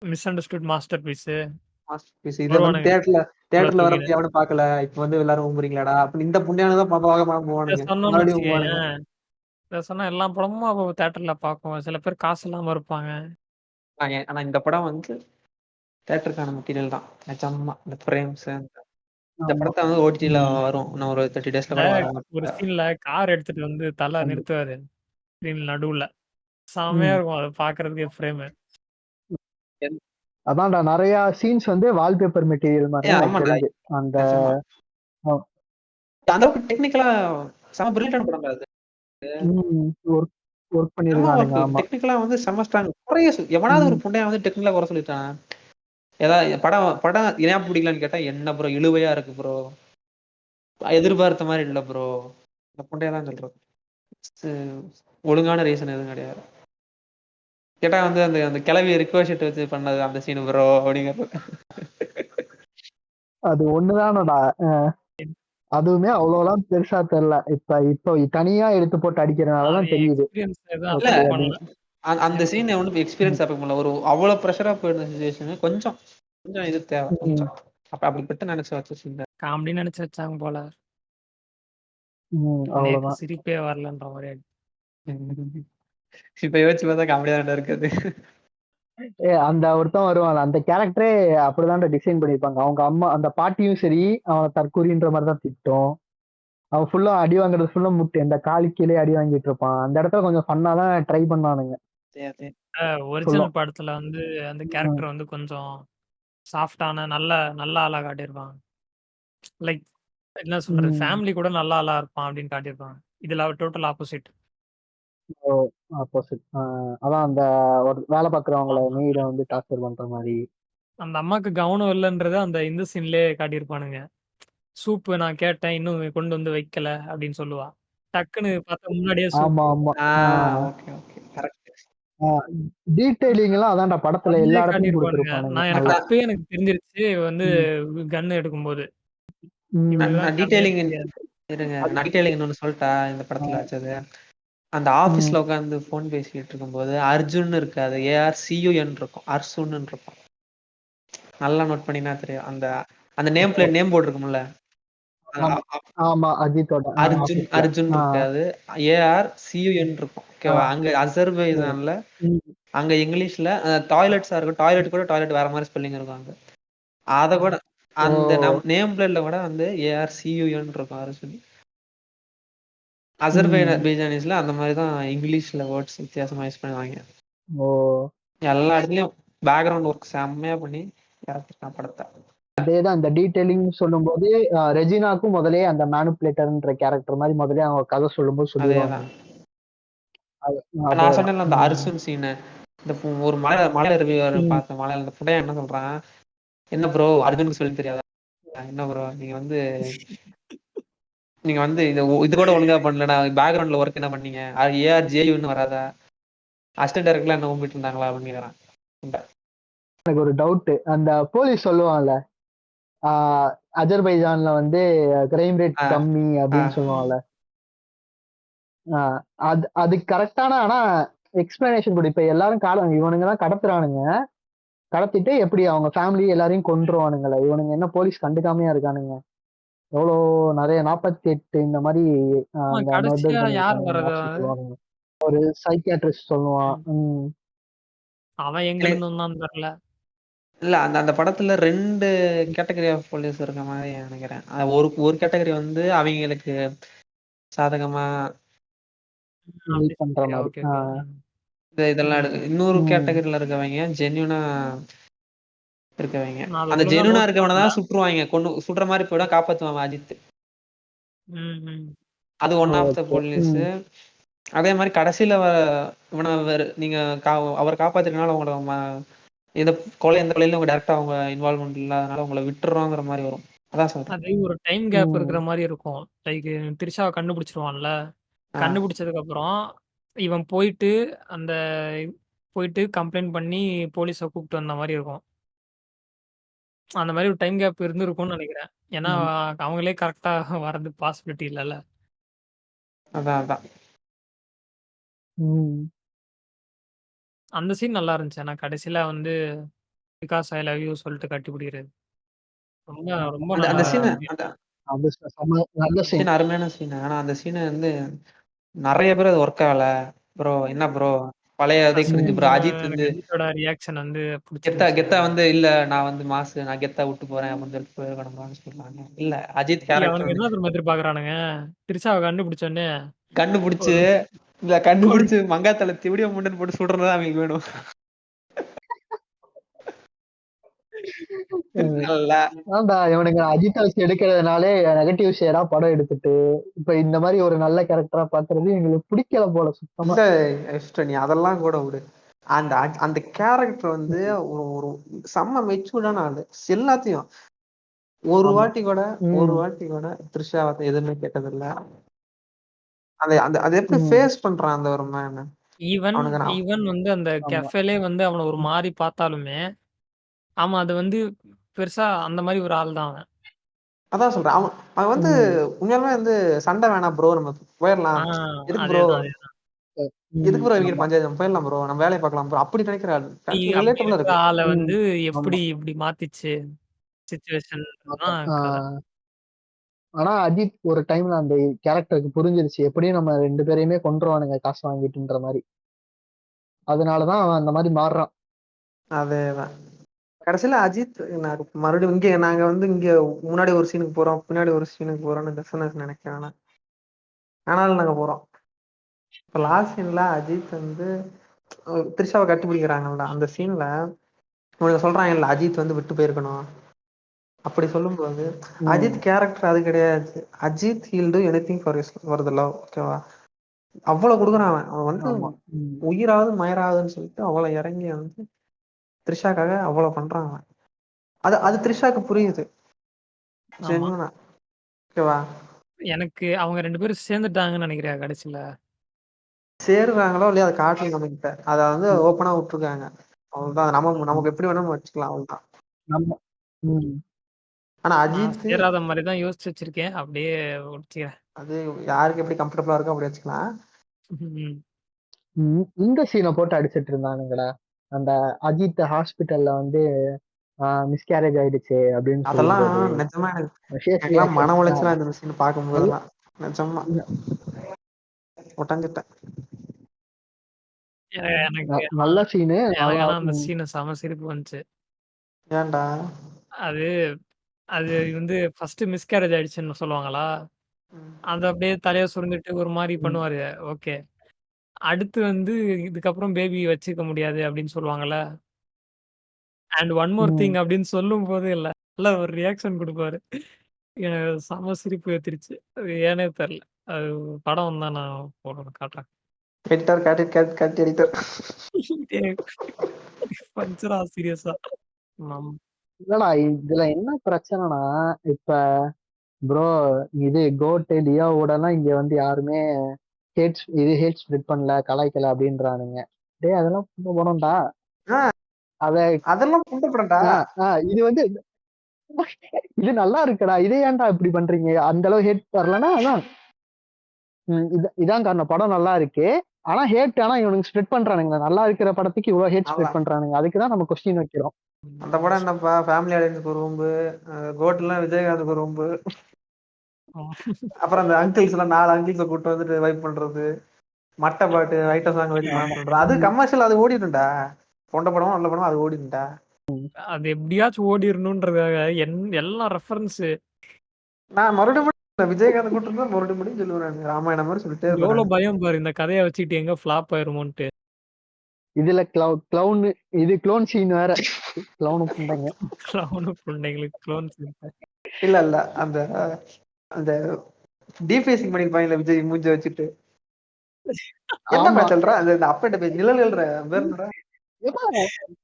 misunderstood masterpiece. இத வந்து தியேட்டர்ல வரப்ப எவனும் பார்க்கல, இப்ப வந்து எல்லாரும் ஊம்புறீங்களாடா அப்ப இந்த புண்ணியானதான் போவானுங்க. சொன்னா எல்லா படமும் அவ தியேட்டர்ல பாக்கும். சில பேர் காசு இல்லாம இருப்பாங்க. ஆனா இந்த படம் வந்து தியேட்டருக்கான மெட்டீரியல் தான் நிஜமா. இந்த ஃப்ரேம்ஸ் இந்த படத்தை வந்து ஓடிடில வரும். நான் ஒரு 30 daysல கூட வரும். ஒரு சீன்ல கார் எடுத்துட்டு வந்து தலை நிறுத்துவாரு ஸ்கிரீன் நடுவுல. செமையா இருக்கும் அதை பாக்குறதுக்கு ஃப்ரேம். அதான்டா நிறைய சீன்ஸ் வந்து வால்பேப்பர் மெட்டீரியல் மாதிரி அந்த அளவுக்கு டெக்னிக்கலா செம பிரில்லியன்ட் படம் அது. ஒர்க் பண்ணிருக்காங்க. டெக்னிக்கலா வந்து செம ஸ்ட்ராங். குறைய எவனாவது ஒரு புண்டையா வந்து டெக்னிக்கலா குறை சொல்லிட்டான். ஏதாவது படம் ஏன் பிடிக்கலன்னு கேட்டா என்ன ப்ரோ இழுவையா இருக்கு ப்ரோ, எதிர்பார்த்த மாதிரி இல்ல ப்ரோ, இந்த புண்டையா தான் சொல்றது. ஒழுங்கான ரீசன் எதுவும் கிடையாது. கேட்டா வந்து அந்த அந்த கிளவிய ரிக்வெஸ்ட் வச்சு பண்ணது அந்த சீன் ப்ரோ அப்படிங்கிறது. அது ஒண்ணுதானடா. அதுவுமே அவ்வளோலாம் பெருசா தெரியல. இப்போ தனியா எடுத்து போட்டு அது அடிக்கிறனாலதான் தெரியுது. எக்ஸ்பீரியன்ஸ் எதுவும் இல்ல அஃபெக்ட் ஓகே பண்ணல. அந்த சீன் ஒன்றும் எக்ஸ்பீரியன்ஸ் அப்ப பண்ணல. ஒரு அவ்வளவு ப்ரெஷரா போயிருந்த சுச்சுவேஷன் கொஞ்சம் கொஞ்சம் இது தேவை கொஞ்சம். அப்ப அப்படிப்பட்டு நினைச்சு வச்ச சீன். காமெடி நினைச்சு வச்சாங்க போல. நேத்து அவ்வளவுதான். சிரிப்பே வரலன்ற மாதிரி ஆயிடுச்சு. இப்ப யோசிச்சு பார்த்தா காமெடியா தான் இருக்குது. அந்த ஒருத்தன் வருவான், அந்த கேரக்டரே அப்படிதான் டிசைன் பண்ணிருப்பாங்க. அவங்க அம்மா அந்த பாட்டியும் சரி அவன் தற்கூரின்ற மாதிரி தான் திட்டும். அவன் ஃபுல்லா அடி வாங்குறது ஃபுல்லா முட்டு இந்த காலு கீழே அடி வாங்கிட்டு இருப்பான். அந்த இடத்துல கொஞ்சம் ஃபன்னா தான் ட்ரை பண்ணானுங்க ஒரிஜினல் படத்துல வந்து அந்த கேரக்டர் வந்து கொஞ்சம் சாஃப்டான நல்ல நல்ல ஆளா காட்டியிருப்பாங்க. லைக் என்ன சொல்றது, ஃபேமிலி கூட நல்ல ஆளா இருப்பான் அப்படின்னு காட்டியிருப்பாங்க. இதுல டோட்டல் ஆப்போசிட். ஆப்போசிட். அதான் அந்த ஒரு வேலை பார்க்குறவங்கள மீட வந்து டார்ச்சர் பண்ற மாதிரி. அந்த அம்மாக்கு கவனம் இல்லைன்றத அந்த இந்த சீன்லயே காட்டியிருப்பானுங்க. சூப்பு நான் கேட்டேன் இன்னும் கொண்டு வந்து வைக்கல அப்படின்னு சொல்லுவா. டக்குன்னு பார்த்தா முன்னாடியே ஆமா ஆமா. Okay okay correct. டீடைலிங் எல்லாம் அதான்டா படத்துல அதுலயே எல்லா இடத்துலயும் காட்டியிருப்பானுங்க. கொடுத்துருப்பானுங்க. நான் எனக்கு அப்பயே எனக்கு தெரிஞ்சிருச்சு வந்து கன் எடுக்கும்போது. நான் டீடைலிங் இருங்க, நான் டீடைலிங் இன்னொன்னு சொல்லிட்டா இந்த படத்துல வச்சது. அந்த ஆபீஸ்ல உட்காந்து போன் பேசிட்டு இருக்கும்போது அர்ஜுன் இருக்காது, ARCUN இருக்கும், அர்சுன்னு இருக்கும். நல்லா நோட் பண்ணினா தெரியும். அந்த அந்த நேம் பிளேட் நேம் போர்டு இருக்கும்ல, ஆமா அஜித்தோட அர்ஜுன் அர்ஜுன் இருக்காது, ARCUN இருக்கும். ஓகேவா? அங்க அசர்பைஜான்ல அங்க இங்கிலீஷ்ல டாய்லெட்ஸா இருக்கும். டாய்லெட் கூட டாய்லெட் வேற மாதிரி ஸ்பெல்லிங் இருக்கும் அங்க. அத கூட அந்த நேம் பிளேட்ல கூட வந்து ARCUN இருக்கும் அர்ஜுன். அசர்பைஜானிஸ்ல அந்த மாதிரி தான் இங்கிலீஷ்ல வேர்ட்ஸ் வித்தியாசமா யூஸ் பண்ணுவாங்க. எல்லா இடத்துலயும் பேக்ரவுண்ட் ஒர்க் செம்மையா பண்ணி இறக்கிட்டான் படத்தை. அதேதான் இந்த டீடைலிங் சொல்லும் போது ரெஜினாக்கும் முதலே அந்த மேனுபுலேட்டர்ன்ற கேரக்டர் மாதிரி முதலே அவங்க கதை சொல்லும்போது சொல்லுவாங்க. நான் சொன்னேன்ல அந்த அர்சுன் சீனு, இந்த ஒரு மலை ரிவ்யூவர் பார்த்த மலையில இந்த புடைய என்ன சொல்றான், என்ன ப்ரோ அர்ஜுனுக்கு சொல்லி தெரியாதா, என்ன ப்ரோ நீங்க வந்து இது கூட ஒழுங்கா பண்ணலனா பேக்ரவுண்ட்ல ஒர்க் என்ன பண்ணீங்க, ARJUன்னு வராதா, அசிஸ்டன்ட் டைரக்டர்லாம் என்ன கும்பிட்டு இருந்தாங்களா அப்படின்னு கேக்குறான். எனக்கு ஒரு டவுட், அந்த போலீஸ் சொல்லுவாங்கல்ல அஜர்பைஜான்ல வந்து கிரைம் ரேட் கம்மி அப்படின்னு சொல்லுவாங்கல்ல, அது கரெக்டான ஆனா எக்ஸ்பிளனேஷன் கூட. இப்ப எல்லாரும் இவனுங்க தான் கடத்துறானுங்க, கடத்திட்டு எப்படி அவங்க ஃபேமிலி எல்லாரையும் கொன்றுவானுங்களே, இவனுங்க என்ன போலீஸ் கண்டுக்காமையா இருக்கானுங்க. எவ்வளோ நிறைய 48 இந்த மாதிரி கடைசியா யார் வர்றது, ஒரு சைக்கியாட்ரிஸ்ட் சொல்லுவான். அவன் எங்க இருந்து வந்தான்னு தெரியல. இல்ல அந்த அந்த படத்துல 2 கேட்டகரி ஆஃப் போலீஸ் இருக்க மாதிரி நினைக்கிறேன். ஒரு கேட்டகரி வந்து அவங்களுக்கு சாதகமா பண்ற மாதிரி இதெல்லாம் இன்னொரு கேட்டகரியில இருக்கவங்க ஜென்யூனா இருக்கவங்க. அந்த ஜென்யூனா இருக்கவன தான் சுற்றுவாங்க, சுடுற மாதிரி போயிடும், காப்பாத்துவான் அஜித். அது ஒன் ஆஃப் த போலீஸ். அதே மாதிரி கடைசியில இவனை நீங்க அவர் காப்பாத்தினால உங்களோட எந்த கொலையில உங்க டைரக்டா அவங்க இன்வால்வ்மெண்ட் இல்லாதனால உங்களை விட்டுறோங்கிற மாதிரி வரும். அதான் சொல்றேன். அது ஒரு டைம் கேப் இருக்கிற மாதிரி இருக்கும். லைக் திரிஷாவை கண்டுபிடிச்சிருவான்ல, கண்டுபிடிச்சதுக்கு அப்புறம் இவன் போயிட்டு கம்ப்ளைண்ட் பண்ணி போலீஸை கூப்பிட்டு வந்த மாதிரி இருக்கும். அந்த மாதிரி ஒரு டைம் கேப் இருந்திருக்கும்னு நினைக்கிறேன். ஏன்னா அவங்களே கரெக்டா வர்றது பாசிபிலிட்டி இல்லைல்ல. அதான் அந்த சீன் நல்லா இருந்துச்சு. ஆனா கடைசியில வந்து பிகாஸ் ஐ லவ் யூ சொல்லிட்டு கட்டி பிடிக்கிறது ரொம்ப ரொம்ப அந்த சீன் அருமையான சீன். ஆனா அந்த சீன் வந்து நிறைய பேர் அது ஒர்க் ஆகல ப்ரோ. என்ன ப்ரோ பழைய ப்ரோ அஜித் வந்து ரியாக்ஷன் வந்து கெத்தா வந்து இல்ல நான் வந்து மாசு நான் கெத்தா விட்டு போறேன் அப்படின்னு சொல்லிட்டு போயிருக்கணும்னு சொல்றாங்க. இல்ல அஜித் கேரக்டர் என்ன தெரியுமா எதிர்பார்க்கறானுங்க, திரிஷாவை கண்டுபிடிச்சோன்னே கண்டுபிடிச்சு மங்காத்தலை திவிடிய முண்டன் போட்டு சுடுறதா அவங்களுக்கு வேணும். இவனுங்க அஜித் வச்சு எடுக்கிறதுனாலே நெகட்டிவ் ஷேரா படம் எடுத்துட்டு இப்ப இந்த மாதிரி ஒரு நல்ல கேரக்டரா பாக்குறது எங்களுக்கு பிடிக்கல போல சுத்தமா. நீ அதெல்லாம் கூட விடு. அந்த அந்த கேரக்டர் வந்து ஒரு செம்ம மெச்சூர்டான ஆளு. எல்லாத்தையும் ஒரு வாட்டி கூட த்ரிஷா எதுவுமே கேட்டதில்ல. அது எப்படி ஃபேஸ் பண்றான் அந்த ஒரு மேன். ஈவன் வந்து அந்த கெஃபேலே வந்து அவனை ஒரு மாதிரி பார்த்தாலுமே ஆமா அது வந்து பெருசா அந்த மாதிரி ஒரு ஆள் தான் அவன். அதான் சொல்றேன். அவன் வந்து உண்மையாலுமே வந்து சண்டை வேணாம் ப்ரோ, நம்ம போயிடலாம். எதுக்கு ப்ரோ அதேதான் அதேதான். எதுக்கு ப்ரோ இவங்க ஆமா பஞ்சாயத்து, நம்ம போயிடலாம் ப்ரோ, நம்ம வேலையை பார்க்கலாம் ப்ரோ, அப்படி நினைக்கிற ஆள். நீ கரெக்ட், அப்படி ரிலேட்டபிளா இருக்கிற இருக்கு. ஆளை வந்து ஆமா எப்படி இப்படி மாத்திச்சு சுச்சுவேஷன் தான் கதை. ஆஹ் ஆனா அஜித் ஒரு டைம்ல அந்த கேரக்டருக்கு புரிஞ்சிருச்சு, எப்படியும் நம்ம 2 பேரையுமே கொன்றுவானுங்க காசு வாங்கிட்டுன்ற மாதிரி. அதனாலதான் அவன் அந்த மாதிரி மாறுறான். அதேதான். கடைசியில அஜித் மறுபடியும் இங்க நாங்க வந்து இங்க முன்னாடி ஒரு சீனுக்கு போறோம், பின்னாடி ஒரு சீனுக்கு போறோம்னு டெஃபினட் நினைக்கிறேன். ஆனாலும் நாங்க போறோம். இப்ப லாஸ்ட் சீன்ல அஜித் வந்து த்ரிஷாவை கட்டி பிடிக்கிறாங்கல்ல, அந்த சீன்ல இவனுக்கு சொல்றாங்கல்ல அஜித் வந்து விட்டு போயிருக்கணும். அப்படி சொல்லும்போது அஜித் கேரக்டர் அது கிடையாது. Ajith he'll do anything for the love. ஓகேவா? அவ்வளவு கொடுக்குறான் அவன். அவன் வந்து ஆமா உயிராவது மயராதுன்னு சொல்லிட்டு அவ்வளவு இறங்கி வந்து த்ரிஷாக்காக அவ்வளவு பண்றான் அவன். அது அது த்ரிஷாக்கு புரியுது. ஆமா ஜென்யூனா. ஓகேவா? எனக்கு அவங்க 2 பேரும் சேர்ந்துட்டாங்கன்னு நினைக்கிறேன் கடைசியில. சேருறாங்களோ இல்லையா அதை காட்டல நம்ம கிட்ட. அதை வந்து ஓப்பனா விட்டுருக்காங்க. அவ்வளவுதான். நமக்கு எப்படி வேணாலும் வச்சுக்கலாம், அவ்வளவுதான். நம்ம ம். ஆனா நான் அஜித் சேராத மாதிரி தான் யோசிச்சு வச்சிருக்கேன், அப்படியே ஒட்டிக்கிறேன். அது யாருக்கு எப்படி கம்ஃபர்டபுளா இருக்கோ அப்படி வச்சுக்கலாம். இந்த சீனை போட்டு அடிச்சிட்டு இருந்தானுங்கடா, அந்த அஜித் ஹாஸ்பிட்டல்ல வந்து மிஸ்கேரேஜ் ஆயிடுச்சு அப்படின்னு அதெல்லாம் சொல்லும்போது நிஜமா ஃபேஸ் எனக்கெல்லாம் ரியாக்ஷன் மன உளைச்சலா இந்த சீன் பார்க்கும் போதெல்லாம் நிஜமா ஒட்டஞ்சிட்டேன். எனக்கு நல்ல சீனு. எனக்கு ஆனா அந்த சீனை செம சிரிப்பு வந்துச்சு. ஏன்டா? அது அது வந்து ஃபர்ஸ்ட் மிஸ்கேரேஜ் ஆயிடுச்சுன்னு சொல்லுவாங்களா, அந்த அப்படியே தலையை சுருந்துட்டு ஒரு மாதிரி பண்ணுவாரு. ஓகே, அடுத்து வந்து இதுக்கப்புறம் பேபி வச்சுக்க முடியாது அப்படின்னு சொல்லுவாங்கல்ல, அண்ட் ஒன் மோர் திங் அப்படின்னு சொல்லும் போது இல்ல நல்ல ஒரு ரியாக்ஷன் கொடுப்பாரு. எனக்கு செம சிரிப்பு ஏத்திருச்சு. அது ஏனே தெரியல. அது படம் தான் நான் போடுறேன், காட்டுறேன். எடிட்டர் காட்டி எடிட்டர். பஞ்சரா சீரியஸா. இல்லடா, இதுல என்ன பிரச்சனைனா, இப்ப ப்ரோ இது கோட் லியோவோட எல்லாம் இங்க வந்து யாருமே ஹேட் ஸ்ப்ரெட் பண்ணல, கலாய்க்கல அப்படின்றானுங்க. டேய் அதெல்லாம் புண்ட படம்டா. அத அதெல்லாம் புண்டப்படா. இது வந்து இது நல்லா இருக்குடா, இதே ஏன்டா இப்படி பண்றீங்க? அந்த அளவு ஹேட் வரலன்னா அதான் இதான் காரணம். படம் நல்லா இருக்கு, ஆனா ஹேட் ஆனா இவனுக்கு ஸ்ப்ரெட் பண்றானுங்க. நல்லா இருக்கிற படத்துக்கு இவ்வளவு ஹேட் ஸ்ப்ரெட் பண்றானுங்க. அதுக்குதான் நம்ம கொஸ்டின் வைக்கிறோம். அந்த படம் என்னப்பா, ஃபேமிலி ஆடியன்ஸ்க்கு ஒரு ரூம்பு, கோட்லாம் விஜயகாந்துக்கு ஒரு ரூம்பு. அப்புறம் அந்த அங்கிள்ஸ் எல்லாம் 4 அங்கிள்ஸை கூட்டு வந்துட்டு வைப் பண்றது, மட்டை பாட்டு ஐட்டம் சாங் வச்சு பண்றது, அது கமர்ஷியல், அது ஓடிடும்டா. பொண்ட படம் நல்ல படம், அது ஓடிடும்டா. அது எப்படியாச்சும் ஓடிடணுன்றதுக்காக எல்லாம் ரெஃபரன்ஸ். நான் மறுபடியும் விஜயகாந்த் கூட்டு இருந்தா மறுபடியும் சொல்லுவேன், ராமாயணம் மாதிரி சொல்லிட்டே எவ்வளவு இருப்பேன். பயம் பாரு இந்த கதையை வச்சுட்டு எங்க ஃபிளாப் ஆயிருமோன்ட்டு. இதுல கிளவுன், இது க்ளோன் சீன் வேற. கிளவுனு புண்டைங்க. Clown புண்டைங்களுக்கு clone scene. இல்ல இல்ல, அந்த அந்த டிஃபேசிங் பண்ணிருப்பாங்கல்ல விஜய் மூஞ்ச வச்சுட்டு. என்ன சொல்ற அந்த அப்பட்ட பேஜ் நிழல்கள்ற பேர் என்னடா?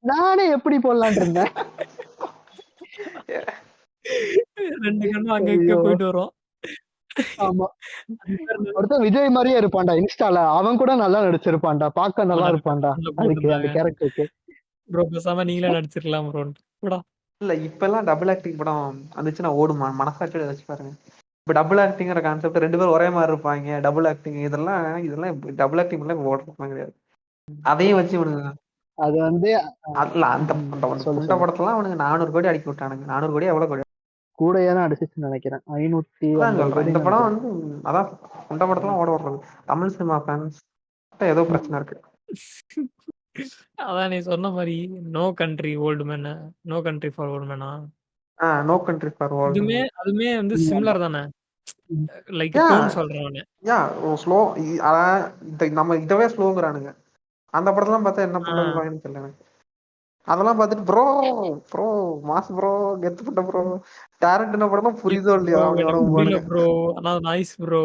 நானே எப்படி போடலான் இருந்தேன். 2 கண்ணும் அங்க இங்க போயிட்டு வரும். ஆமா, ஒருத்தன் விஜய் மாதிரியே இருப்பான்டா இன்ஸ்டால. அவன் கூட நல்லா நடிச்சிருப்பான்டா, பார்க்க நல்லா இருப்பான்டா அதுக்கு, அந்த கேரக்டருக்கு. ப்ரோ பேசாம நீங்களே நடிச்சிருக்கலாம் ப்ரோ. இல்ல இப்ப எல்லாம் டபுள் ஆக்டிங் படம் வந்துச்சுன்னா ஓடுமா? மனசாட்சியோட வச்சு பாருங்க. இப்ப டபுள் ஆக்டிங்கிற கான்செப்ட் 2 பேரும் ஒரே மாதிரி இருப்பாங்க, டபுள் ஆக்டிங், இதெல்லாம் டபுள் ஆக்டிங் எல்லாம் ஓடுறதுலாம் கிடையாது. அதையும் வச்சு இவனுங்க அது வந்து அல்ல அந்த புண்ட படத்துல அவனுக்கு 400 கோடி அடிக்கி விட்டானுங்க. 400 கோடி எவ்வளவு கோடி கூடயே தான் அடிச்சிச்சுன்னு நினைக்கிறேன். 550 கோடி. இந்த படம் வந்து அதான் புண்ட படத்துல ஓட விடுறது. தமிழ் சினிமா ஃபேன்ஸ் ஏதோ பிரச்சனை இருக்கு. அதான் நீ சொன்ன மாதிரி no country old man, no country for old மேனா, no country for old man அதுமே வந்து சிமிலர் தானே, லைக் டோன் சொல்றேன். ஸ்லோ. நம்ம இதவே ஸ்லோங்கிறானுங்க. அந்த படத்தெல்லாம் பார்த்தா என்ன பண்றாங்கன்னு தெரியல எனக்கு. அதெல்லாம் பார்த்துட்டு ப்ரோ ப்ரோ மாஸ் ப்ரோ கெத்து பட்ட ப்ரோ டேரண்ட் என்ன படம் புரியுதோ இல்லையா முடியல ப்ரோ, ஆனா நைஸ் ப்ரோ.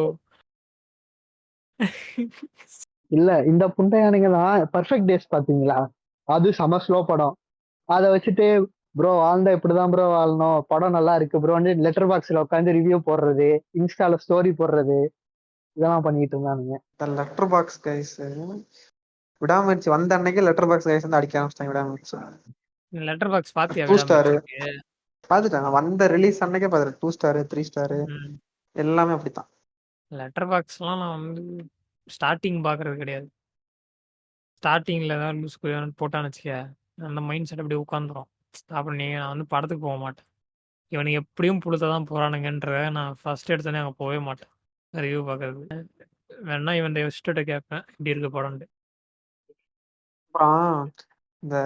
இல்ல இந்த புண்டையானுங்கலாம் பர்ஃபெக்ட் டேஸ் பாத்தீங்களா? அது செம ஸ்லோ படம். அதை வச்சுட்டு ப்ரோ வாழ்ந்தா இப்படிதான் ப்ரோ வாழணும், படம் நல்லா இருக்கு ப்ரோன்னு லெட்டர் பாக்ஸ்ல உட்காந்து ரிவ்யூ போடுறது, இன்ஸ்டால ஸ்டோரி போடுறது, இதெல்லாம் பண்ணிட்டு இருந்தானுங்க. லெட்டர் பாக்ஸ் கைஸ் விடாமச்சு வந்த அன்னைக்கு லெட்டர் பாக்ஸ் கைஸ் வந்து அடிக்க ஆரம்பிச்சிட்டாங்க. விடாமச்சு லெட்டர் பாக்ஸ் பாத்தியா? டூ ஸ்டார் பாத்துட்டேன். நான் வந்த ரிலீஸ் அன்னைக்கே பாத்துட்டேன். 2 ஸ்டார் 3 ஸ்டார் எல்லாமே அப்படித்தான். லெட்டர் பாக்ஸ்லாம் நான் வந்து ஸ்டார்டிங் பார்க்கறது கிடையாது. ஸ்டார்டிங்ல ஏதாவது லூஸ் போட்டான்னு வச்சுக்க, அந்த மைண்ட் செட் அப்படியே உட்காந்துரும். அப்புறம் நான் வந்து படத்துக்கு போக மாட்டேன். இவனுக்கு எப்படியும் புழுத்த தான் போறானுங்கன்ற நான் ஃபர்ஸ்ட் எடுத்தோடனே அங்கே போகவே மாட்டேன் ரிவ்யூ பார்க்கறது. வேணா இவன் இஷ்டத்தை கேட்பேன் இப்படி இருக்க படம்ட்டு. அப்புறம் இந்த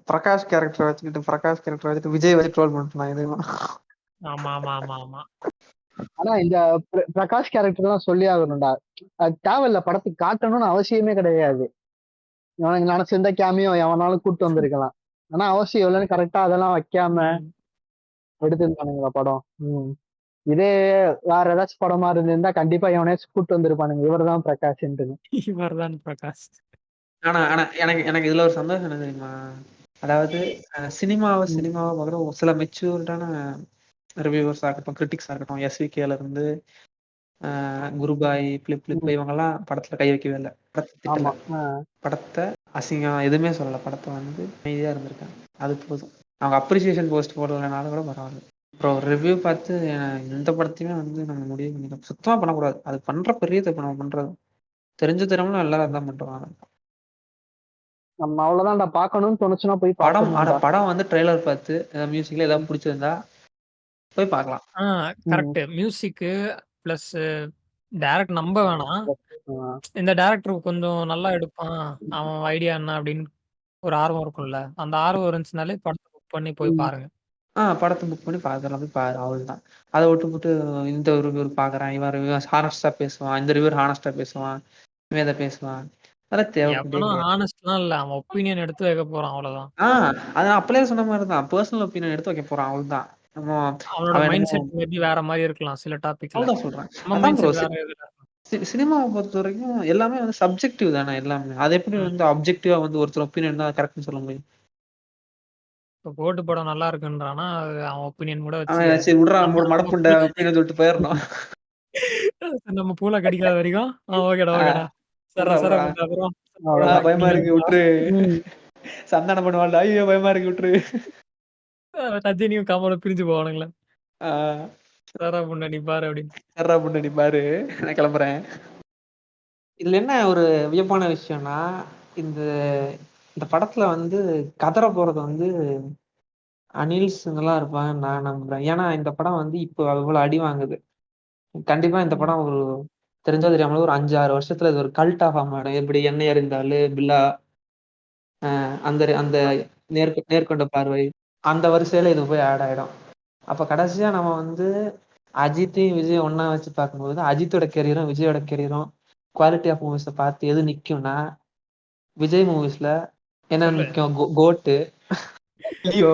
பிரகாஷ் கேரக்டர் வச்சுட்டு விஜய் வச்சு ட்ரோல் பண்ணிட்டு இதெல்லாம். ஆமா ஆமா ஆமா ஆமா. ஆனா இந்த பிரகாஷ் கேரக்டர் எல்லாம் சொல்லி ஆகணும்டா. அது தேவையில்ல, படத்துக்கு காட்டணும்னு அவசியமே கிடையாது. இவனுக்கு நினைச்சிருந்தா கேமியோ எவனாலும் கூட்டு வந்திருக்கலாம். ஆனா அவசியம் இல்லைன்னு கரெக்டா அதெல்லாம் வைக்காம எடுத்திருப்பானுங்களா படம். இதே வேற ஏதாச்சும் படமா இருந்திருந்தா கண்டிப்பா எவனாச்சும் கூட்டு வந்திருப்பானுங்க, இவர்தான் பிரகாஷ். இவர்தான் பிரகாஷ். ஆனா ஆனா எனக்கு இதுல ஒரு சந்தோஷம் என்ன தெரியுமா? அதாவது சினிமாவை பார்க்குற ஒரு சில மெச்சூர்டான ரிவ்யூவர்ஸ் ஆகட்டும், கிரிட்டிக்ஸ் ஆகட்டும், எஸ்விகேல இருந்து குருபாய், பிளிப் இவங்கெல்லாம் படத்துல கை வைக்கவே இல்லை. படத்தை அசிங்கம் எதுவுமே சொல்லல. படத்தை வந்து அமைதியா இருந்திருக்காங்க, அது போதும். அவங்க அப்ரிசியேஷன் போஸ்ட் போடலைனாலும் கூட பரவாயில்ல. அப்புறம் ஒரு ரிவ்யூ பார்த்து இந்த படத்தையுமே வந்து நம்ம முடிவு பண்ணிக்கலாம். சுத்தமா பண்ணக்கூடாது. அது பண்ற பெரிய தப்பு நம்ம பண்றது. தெரிஞ்சு தெரியாமலும் எல்லாரும் அதான் பண்ணுவாங்க. நம்ம அவ்வளவுதான்டா, பார்க்கணும்னு தோணுச்சுன்னா போய் படம் வந்து ட்ரெய்லர் பார்த்து மியூசிக்ல ஏதாவது பிடிச்சிருந்தா போய் பார்க்கலாம். கரெக்ட். மியூசிக் பிளஸ் டைரக்ட் நம்ப வேணாம். இந்த டைரக்டர் கொஞ்சம் நல்லா எடுப்பான், அவன் ஐடியா என்ன அப்படின்னு ஒரு ஆர்வம் இருக்கும்ல. அந்த ஆர்வம் இருந்துச்சுனாலே படத்தை புக் பண்ணி போய் பாருங்க. படத்தை புக் பண்ணி பார்க்கலாம், போய் பாரு, அவ்வளவுதான். அதை விட்டு இந்த ஒரு ரிவ்யூர் பாக்குறான், இவன் ஹானஸ்டா பேசுவான், இந்த ரிவ்யூர் ஹானஸ்டா பேசுவான், இவன் இதை பேசுவான். அதெல்லாம் தேவைப்படும். ஹானஸ்ட்லாம் இல்ல, அவன் ஒப்பீனியன் எடுத்து வைக்க போறான், அவ்வளவுதான். அது அப்படியே சொன்ன மாதிரிதான், பர்சனல் ஒப்பீனியன் எடுத்து வைக்க போறான், அவ்வளவுதான். அவனோட மைண்ட் செட் மேபி வேற மாதிரி இருக்கலாம் சில டாபிக்ல. அவ்வளவுதான் சொல்றேன். சினிமாவை பொறுத்த வரைக்கும் எல்லாமே வந்து சப்ஜெக்டிவ் தானே எல்லாமே. அது எப்படி வந்து அப்ஜெக்டிவா வந்து ஒருத்தர் ஒப்பீனியன் தான் கரெக்ட்னு சொல்ல முடியும்? இப்போ கோட்டு படம் நல்லா இருக்குன்றானா, அவன் ஒப்பீனியன் கூட வச்சு சரி விடுறா, ஒரு மடப்புண்ட ஒப்பீனியன் சொல்லிட்டு போயிடணும். நம்ம பூல கடிக்காத வரைக்கும் ஓகேடா. பயமா இருக்கு விட்டுரு. சந்தானம் பண்ணுவாள், ஐயோ பயமா இருக்கு விட்டுரு. ரஜினியும் கமலும் பிரிஞ்சு போவானுங்களே, சரா புண்ணடி பாரு அப்படின்னு. சரா புண்ணடி பாரு, நான் கிளம்புறேன். இதுல என்ன ஒரு வியப்பான விஷயம்னா, இந்த படத்துல வந்து கதற போறது வந்து அனில்ஸுங்கெல்லாம் இருப்பாங்க நான் நம்புறேன். ஏன்னா இந்த படம் வந்து இப்போ அவ்வளவு அடி வாங்குது. கண்டிப்பா இந்த படம் ஒரு தெரிஞ்சோ தெரியாமல ஒரு 5-6 வருஷத்துல இது ஒரு கல்ட் ஆஃப் ஆமாடும். எப்படி எண்ணெய் அறிந்தாலு, பில்லா, அந்த நேர்கொண்ட பார்வை, அந்த வரிசையில இது போய் ஆட் ஆயிடும். அப்ப கடைசியா நம்ம வந்து அஜித்தையும் விஜய் ஒன்னா வச்சு பார்க்கும்போது அஜித்தோட கெரியரும் விஜயோட கெரியரும் குவாலிட்டி ஆஃப் மூவிஸை பார்த்து எது நிக்கும்னா, விஜய் மூவிஸ்ல என்ன நிக்கும், கோட்டு, லியோ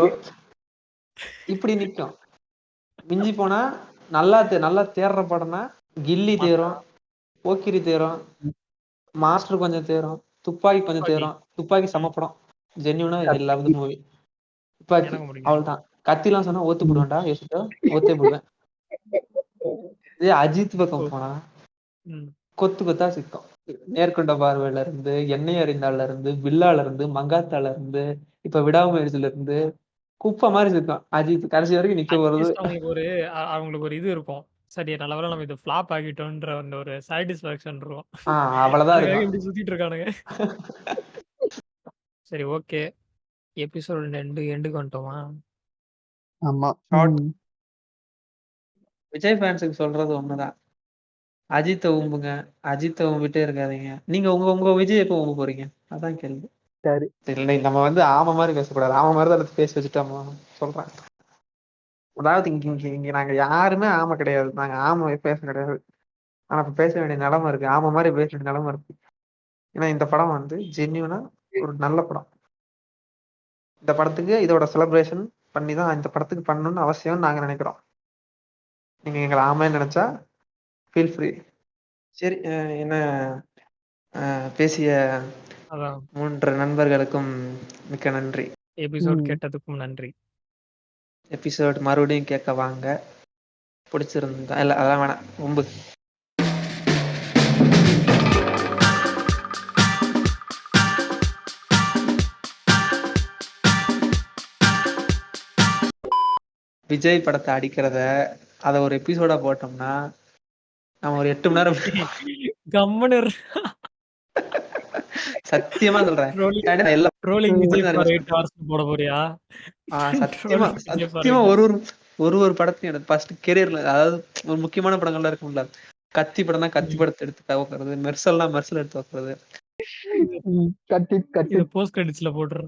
இப்படி நிக்கும். மிஞ்சி போனா நல்லா தேர்ற படம்னா கில்லி தேரும், போக்கிரி தேரும், மாஸ்டர் கொஞ்சம் தேரும், துப்பாக்கி கொஞ்சம் தேரும். துப்பாக்கி சமப்படம் ஜென்யூனா எல்லாவது மூவி. துப்பாக்கி அவ்வளவுதான். கத்திலாம் சொன்னா ஓத்து போடுவேன்டா, யோசிச்சோ ஓத்தே போடுவேன். இதே அஜித் பக்கம் போனா கொத்தா சிக்கும். நேர்கொண்ட பார்வையில இருந்து, எண்ணெய் அறிந்தால இருந்து, பில்லால இருந்து, மங்காத்தால இருந்து, இப்ப விடாமுயற்சியில இருந்து குப்பை மாதிரி இருக்கும். அஜித் கடைசி வரைக்கும் நிக்க போறது. அவங்களுக்கு ஒரு இது இருக்கும், சரி நல்ல வேளை நம்ம இது ஃபிளாப் ஆகிட்டோம்ன்ற அந்த ஒரு சாட்டிஸ்ஃபேக்ஷன் இருக்கும். அவ்வளவுதான் இப்படி சுத்திட்டு இருக்கானுங்க. சரி ஓகே, எபிசோட் எண்டுக்கு வந்துட்டோமா? ஆமா. விஜய் ஃபேன்ஸுக்கு சொல்றது ஒண்ணுதான், அஜித்தை ஊம்புங்க, அஜித்தை ஊம்பிட்டே இருக்காதீங்க. நீங்க உங்க விஜய் எப்போ ஊம்ப போறீங்க? அதான் கேள்வி. சரி இல்லை, நம்ம வந்து ஆமை மாதிரி பேசக்கூடாது. ஆமை மாதிரி தான் பேசி வச்சுட்டோம் சொல்றேன். அதாவது இங்க நாங்க யாருமே ஆமை கிடையாது, நாங்க ஆமை பேச கிடையாது. ஆனா இப்ப பேச வேண்டிய நிலைமை இருக்கு, ஆமை மாதிரி பேச வேண்டிய நிலைமை இருக்கு. ஏன்னா இந்த படம் வந்து ஜென்யூனா ஒரு நல்ல படம். இந்த படத்துக்கு இதோட செலிப்ரேஷன் பண்ணி தான் இந்த படத்துக்கு பண்ணணும்னு அவசியம் நாங்க நினைக்கிறோம். நீங்க எங்களை ஆமைன்னு நினைச்சா ஃபீல் ஃப்ரீ. சரி, என்ன பேசிய 3 நண்பர்களுக்கும் மிக்க நன்றி. எபிசோட் கேட்டதுக்கும் நன்றி. எபிசோட் மறுபடியும் கேட்க வாங்க. பிடிச்சிருந்தா இல்ல அதான் வேணாம் ரொம்ப விஜய் படத்தை அடிக்கிறத அத ஒரு எபிசோடா போட்டோம்னா நம்ம ஒரு 8 மணி நேரம் கம்முன்னு சத்தியமா சொல்றேன். ட்ரோலிங் ஏன்னா நான் எல்லா ட்ரோலிங் விஜய் படத்தையும் ஃபார் நிறைய 8 hours போட போறியா? சத்தியமா ட்ரோலிங் விஜய் ஃபார் சத்தியமா 8 ஒரு hours. ஒரு படத்தையும் எனக்கு ஃபர்ஸ்ட் கெரியர்ல, அதாவது ஒரு முக்கியமான படங்கள்லாம் இருக்கும்ல, கத்தி படம்னா கத்தி படத்தை எடுத்து துவக்கிறது, மெர்சல்னா மெர்சல் எடுத்து துவக்கிறது. கத்தி கத்தி இது போஸ்ட் கிரெடிட்ஸ்ல போட்டுரு.